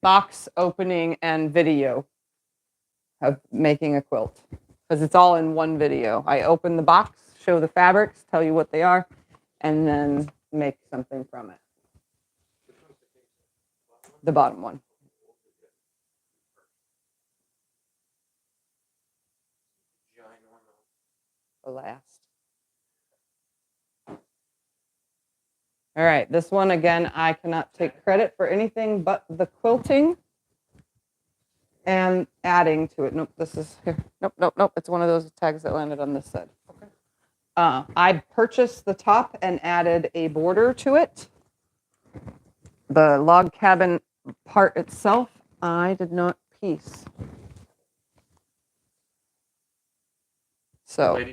box opening and video of making a quilt, because it's all in one video. I open the box, show the fabrics, tell you what they are, and then make something from it. The bottom one. The last. All right, this one again, I cannot take credit for anything but the quilting and adding to it. Nope, this is here. Nope. It's one of those tags that landed on this side. Okay. I purchased the top and added a border to it. The log cabin part itself, I did not piece. So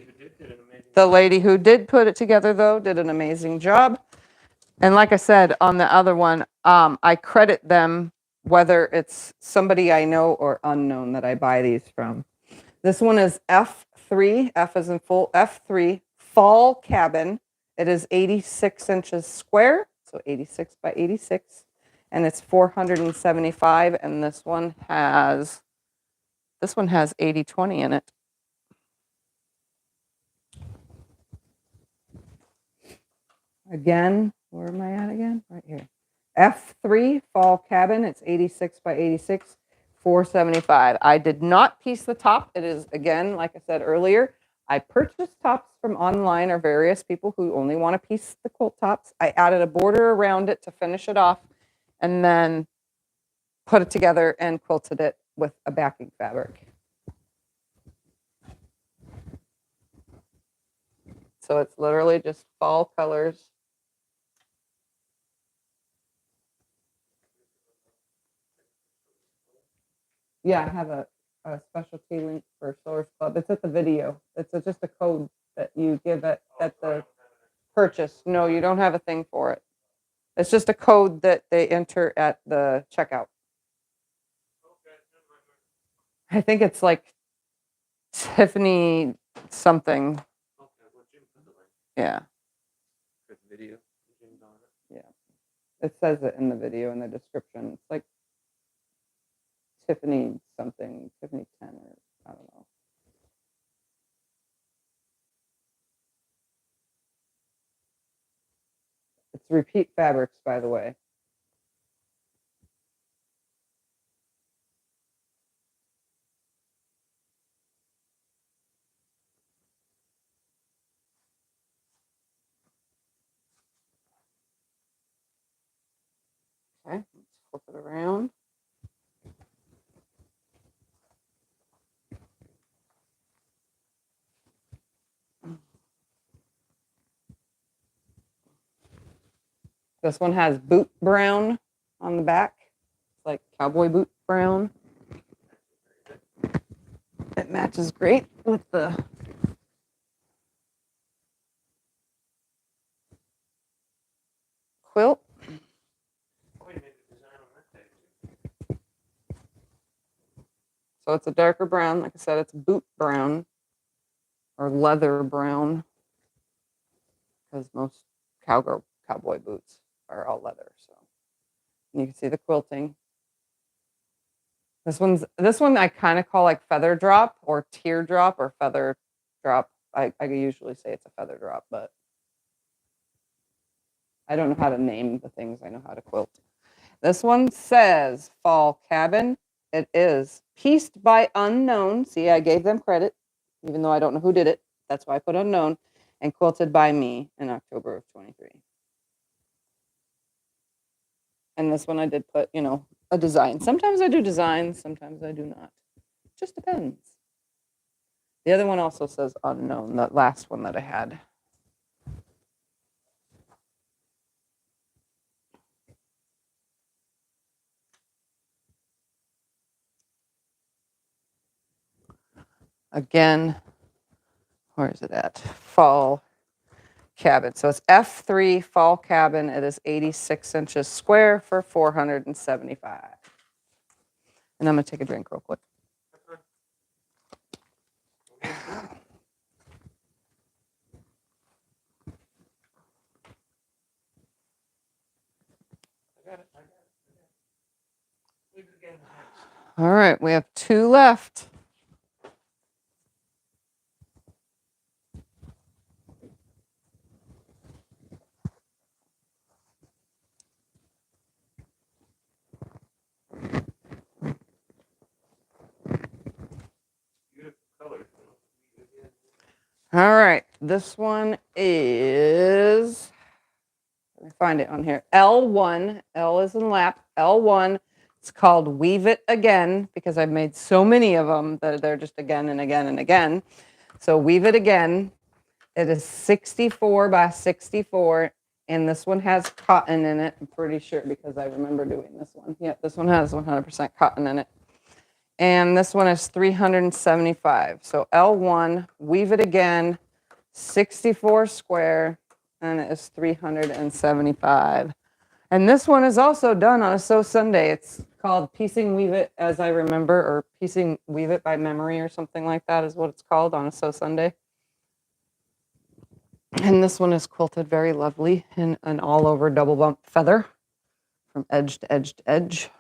the lady who did put it together, though, did an amazing job. And like I said, on the other one, I credit them, whether it's somebody I know or unknown that I buy these from. This one is F3, F as in full, F3, fall cabin. It is 86 inches square, so 86 by 86. And it's 475, and this one has 80/20 in it. Again, where am I at again? Right here. F3 fall cabin. It's 86 by 86, 475. I did not piece the top. It is, again, like I said earlier, I purchased tops from online or various people who only want to piece the quilt tops. I added a border around it to finish it off, and then put it together and quilted it with a backing fabric. So it's literally just fall colors. Yeah, I have a specialty link for Source Club. It's at the video. It's just a code that you give at the purchase. No, you don't have a thing for it. It's just a code that they enter at the checkout. I think it's like Tiffany something. Yeah. Video. Yeah. It says it in the video in the description. It's like Tiffany something, Tiffany 10 or I don't know. It's Repeat Fabrics, by the way. Okay, let's flip it around. This one has boot brown on the back. It's like cowboy boot brown. It matches great with the quilt. So it's a darker brown. Like I said, it's boot brown or leather brown because most cowboy boots are all leather. So you can see the quilting. This one I kind of call like feather drop or teardrop or feather drop. I usually say it's a feather drop, but I don't know how to name the things. I know how to quilt. This one says Fall Cabin. It is pieced by unknown. See, I gave them credit, even though I don't know who did it. That's why I put unknown, and quilted by me in October of 23. And this one I did put, a design. Sometimes I do designs, sometimes I do not. Just depends. The other one also says unknown, that last one that I had. Again, where is it at? Fall Cabin. So it's F3 Fall Cabin. It is 86 inches square for $475. And I'm going to take a drink real quick. All right, we have 2 left. All right, this one is, let me find it on here, L1. L is in lap, L1. It's called Weave It Again because I've made so many of them that they're just again and again and again. So Weave It Again. It is 64 by 64, and this one has cotton in it. I'm pretty sure because I remember doing this one. Yep, this one has 100% cotton in it. And this one is 375. So L1, Weave It Again, 64 square, and it is 375. And this one is also done on a Sew Sunday. It's called Piecing Weave It as I remember, or Piecing Weave It by memory or something like that is what it's called on a Sew Sunday. And this one is quilted very lovely in an all over double bump feather from edge to edge to edge.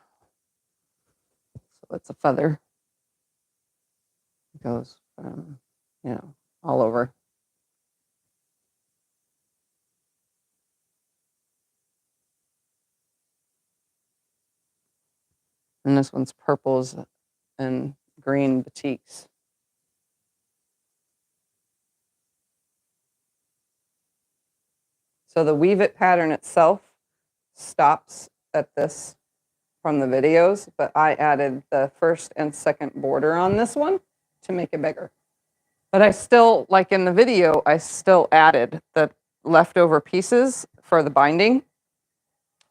So it's a feather. It goes, all over. And this one's purples and green batiks. So the Weave It pattern itself stops at this from the videos, but I added the first and second border on this one to make it bigger. But I still, like in the video, I still added the leftover pieces for the binding,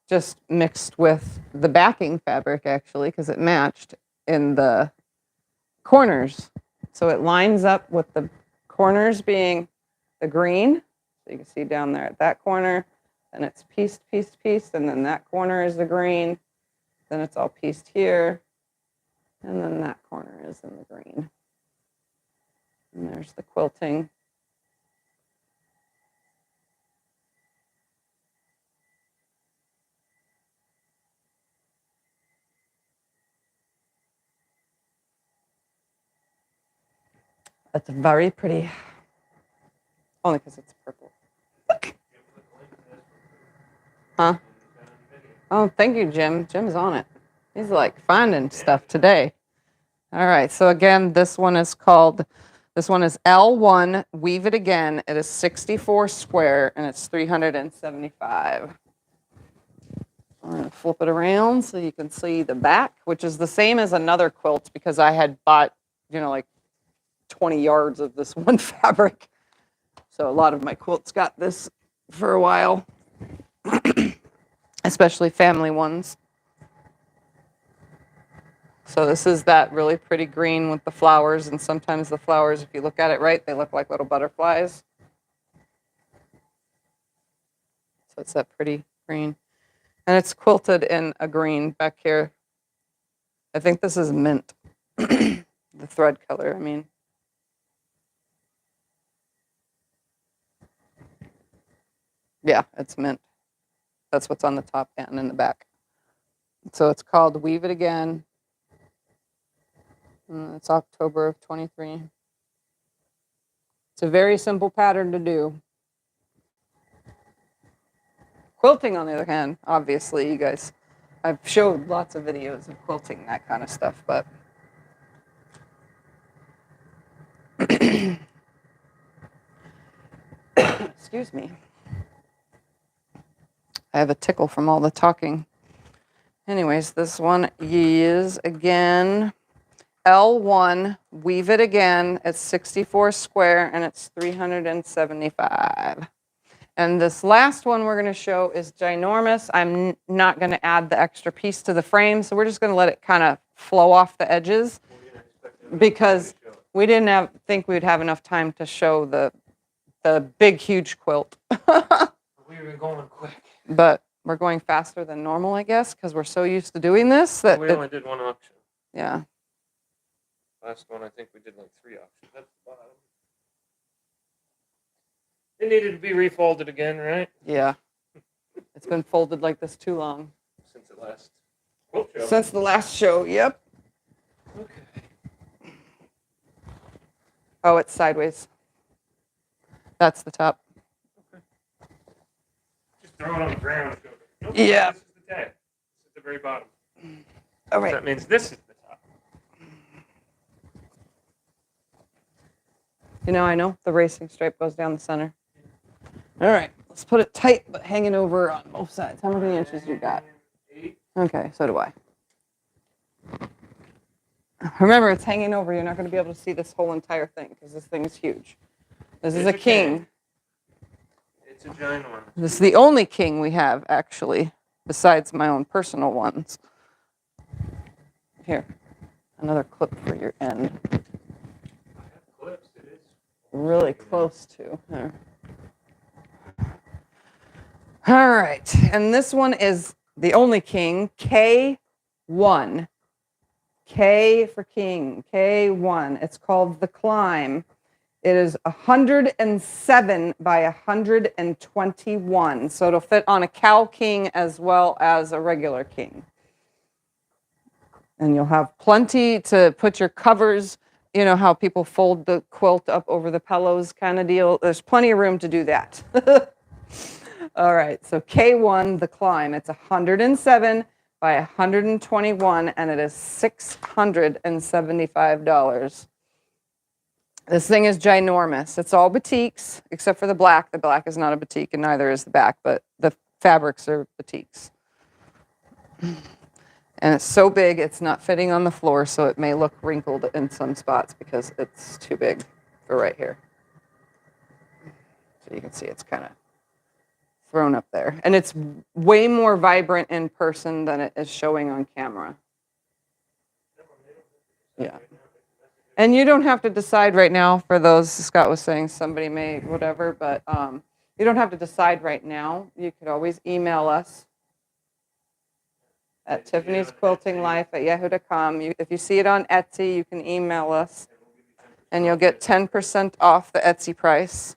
just mixed with the backing fabric actually, because it matched in the corners. So it lines up with the corners being the green. So you can see down there at that corner, and it's pieced, and then that corner is the green. Then it's all pieced here, and then that corner is in the green. And there's the quilting. That's very pretty. Only because it's purple. Huh? Oh, thank you, Jim. Jim's on it. He's like finding stuff today. All right, so again, this one is L1, Weave It Again. It is 64 square, and it's $375. I'm going to flip it around so you can see the back, which is the same as another quilt because I had bought, like 20 yards of this one fabric. So a lot of my quilts got this for a while, especially family ones. So this is that really pretty green with the flowers, and sometimes the flowers, if you look at it right, they look like little butterflies. So it's that pretty green. And it's quilted in a green back here. I think this is mint, the thread color, I mean. Yeah, it's mint. That's what's on the top and in the back. So it's called Weave It Again. It's October of 23. It's a very simple pattern to do. Quilting, on the other hand, obviously, you guys, I've showed lots of videos of quilting, that kind of stuff, but excuse me. I have a tickle from all the talking. Anyways, this one is, again, L1, Weave It Again. It's 64 square, and it's $375. And this last one we're going to show is ginormous. I'm not going to add the extra piece to the frame, so we're just going to let it kind of flow off the edges because we didn't think we'd have enough time to show the big, huge quilt. We were going quick. But we're going faster than normal, I guess, because we're so used to doing this that we only did one auction. Yeah. Last one, I think we did like 3 auctions. That's the bottom. It needed to be refolded again, right? Yeah. It's been folded like this too long. Since the last quilt show. Since the last show, yep. Okay. Oh, it's sideways. That's the top. Okay. Just throw it on the ground and go, nope, Yeah. This is the tag. It's at the very bottom. All right. That means this is the top. I know the racing stripe goes down the center. All right, let's put it tight, but hanging over on both sides. How many inches you got? 8. Okay, so do I. Remember, it's hanging over. You're not going to be able to see this whole entire thing because this thing is huge. This is a king. It's a ginormous. This is the only king we have, actually, besides my own personal ones. Here, another clip for your end. I have clips. It is Really close to. There. All right, and this one is the only king, K1. K for king, K1. It's called The Climb. It is 107 by 121, so it'll fit on a cow king as well as a regular king. And you'll have plenty to put your covers, how people fold the quilt up over the pillows kind of deal. There's plenty of room to do that. All right, so K1, The Climb. It's 107 by 121, and it is $675. This thing is ginormous. It's all batiks, except for the black. The black is not a batik, and neither is the back, but the fabrics are batiks. And it's so big, it's not fitting on the floor, so it may look wrinkled in some spots because it's too big. for right here. So you can see it's kind of thrown up there. And it's way more vibrant in person than it is showing on camera. Yeah. And you don't have to decide right now for those, Scott was saying somebody may, whatever, but you don't have to decide right now. You could always email us at tiffanysquiltinglife@yahoo.com. If you see it on Etsy, you can email us and you'll get 10% off the Etsy price.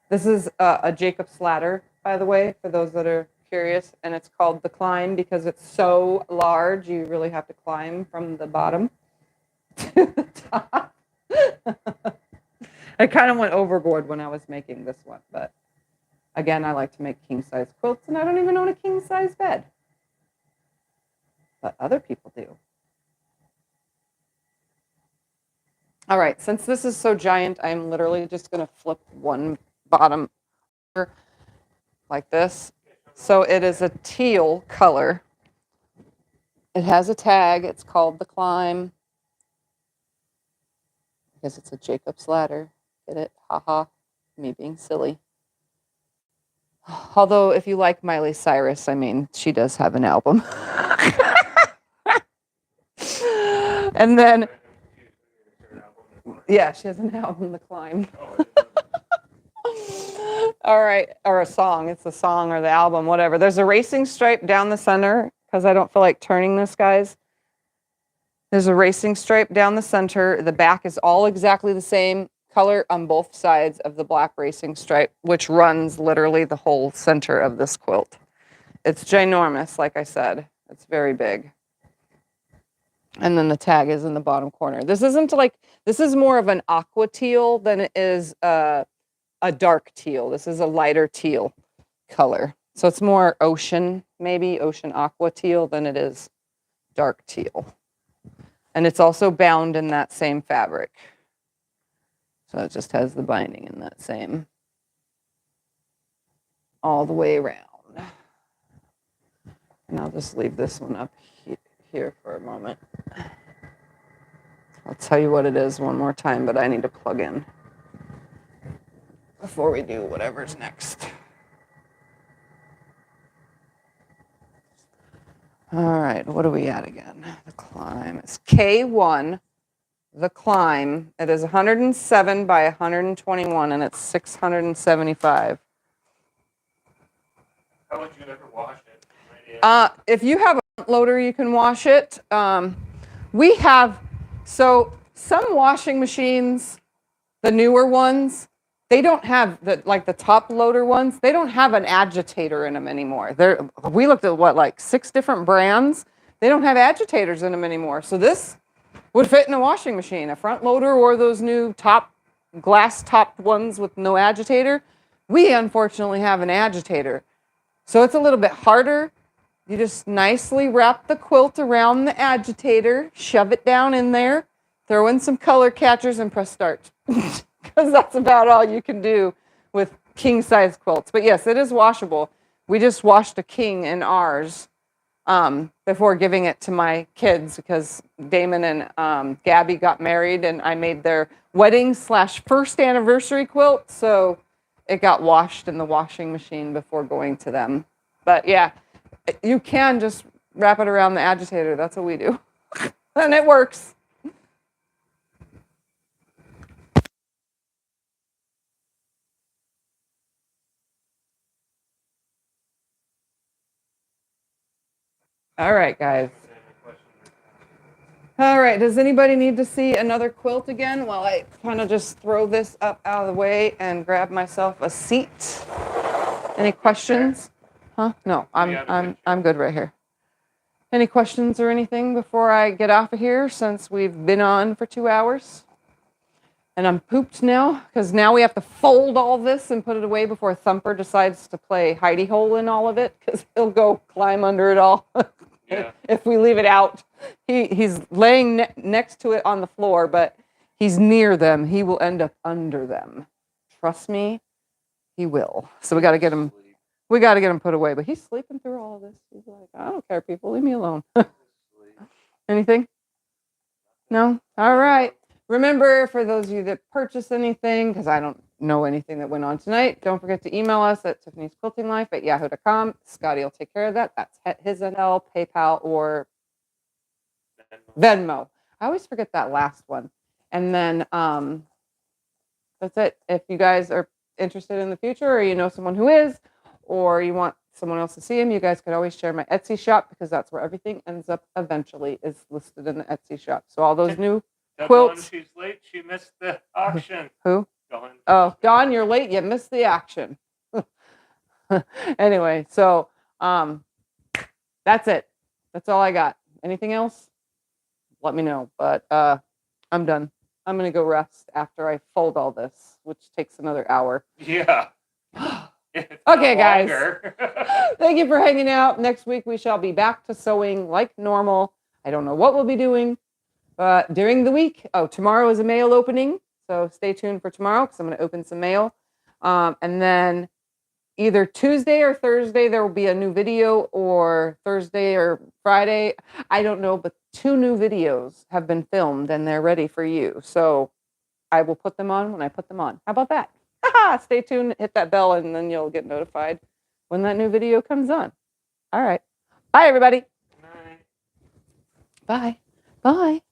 This is a Jacob's ladder, by the way, for those that are curious, and it's called the climb because it's so large you really have to climb from the bottom to the top. I kind of went overboard when I was making this one, but again, I like to make king-size quilts, and I don't even own a king-size bed, but other people do. All right, since this is so giant, I'm literally just going to flip one bottom like this. So it is a teal color. It has a tag. It's called the Climb. Because it's a Jacob's ladder. Get it? Haha. Me being silly. Although, if you like Miley Cyrus, I mean, she does have an album. And then, yeah, she has an album, The Climb. All right, or a song. It's the song or the album, whatever. There's a racing stripe down the center because I don't feel like turning this, guys. There's a racing stripe down the center. The back is all exactly the same color on both sides of the black racing stripe, which runs literally the whole center of this quilt. It's ginormous, like I said. It's very big. And then the tag is in the bottom corner. This isn't like, this is more of an aqua teal than it is a dark teal. This is a lighter teal color. So it's more ocean, maybe ocean aqua teal than it is dark teal. And it's also bound in that same fabric. So it just has the binding in that same, all the way around. And I'll just leave this one up here for a moment. I'll tell you what it is one more time, but I need to plug in before we do whatever's next. All right, what are we at again? The Climb. It's K1, the Climb. It is 107 by 121, and it's 675. How would you ever wash it? If you have a front loader, you can wash it. We have, so some washing machines, the newer ones, they don't have the top loader ones. They don't have an agitator in them anymore. We looked at like 6 different brands. They don't have agitators in them anymore. So this would fit in a washing machine, a front loader or those new glass topped ones with no agitator. We unfortunately have an agitator. So it's a little bit harder. You just nicely wrap the quilt around the agitator, shove it down in there, throw in some color catchers and press start. Because that's about all you can do with king-size quilts. But yes, it is washable. We just washed a king in ours before giving it to my kids because Damon and Gabby got married and I made their wedding/first anniversary quilt. So it got washed in the washing machine before going to them. But yeah, you can just wrap it around the agitator. That's what we do. And it works. All right, guys. All right, does anybody need to see another quilt again while I kind of just throw this up out of the way and grab myself a seat? Any questions? Huh? No, I'm good right here. Any questions or anything before I get off of here since we've been on for 2 hours? And I'm pooped now because now we have to fold all this and put it away before Thumper decides to play hidey hole in all of it because he'll go climb under it all. Yeah. If we leave it out. He's laying next to it on the floor, but he's near them. He will end up under them. Trust me, he will. So we got to get him. We got to get him put away. But he's sleeping through all of this. He's like, I don't care, people. Leave me alone. Anything? No? All right. Remember, for those of you that purchase anything, because I don't know anything that went on tonight, don't forget to email us at tiffanysquiltinglife@yahoo.com. Scotty will take care of that. That's his NL, PayPal, or Venmo. I always forget that last one. And then that's it. If you guys are interested in the future, or you know someone who is, or you want someone else to see him, you guys can always share my Etsy shop, because that's where everything ends up eventually, is listed in the Etsy shop. So all those new quilts. She's late. She missed the auction. Who? Dawn. Oh, Dawn, you're late. You missed the action. Anyway, so that's it. That's all I got. Anything else? Let me know. But I'm done. I'm gonna go rest after I fold all this, which takes another hour. Yeah. Okay, guys. Thank you for hanging out. Next week we shall be back to sewing like normal. I don't know what we'll be doing, but during the week. Oh, tomorrow is a mail opening, so stay tuned for tomorrow, because I'm going to open some mail. And then either Tuesday or Thursday there will be a new video, or Thursday or Friday. I don't know, but 2 new videos have been filmed and they're ready for you. So I will put them on when I put them on. How about that? Stay tuned, hit that bell, and then you'll get notified when that new video comes on. All right. Bye, everybody. Good night. Bye. Bye.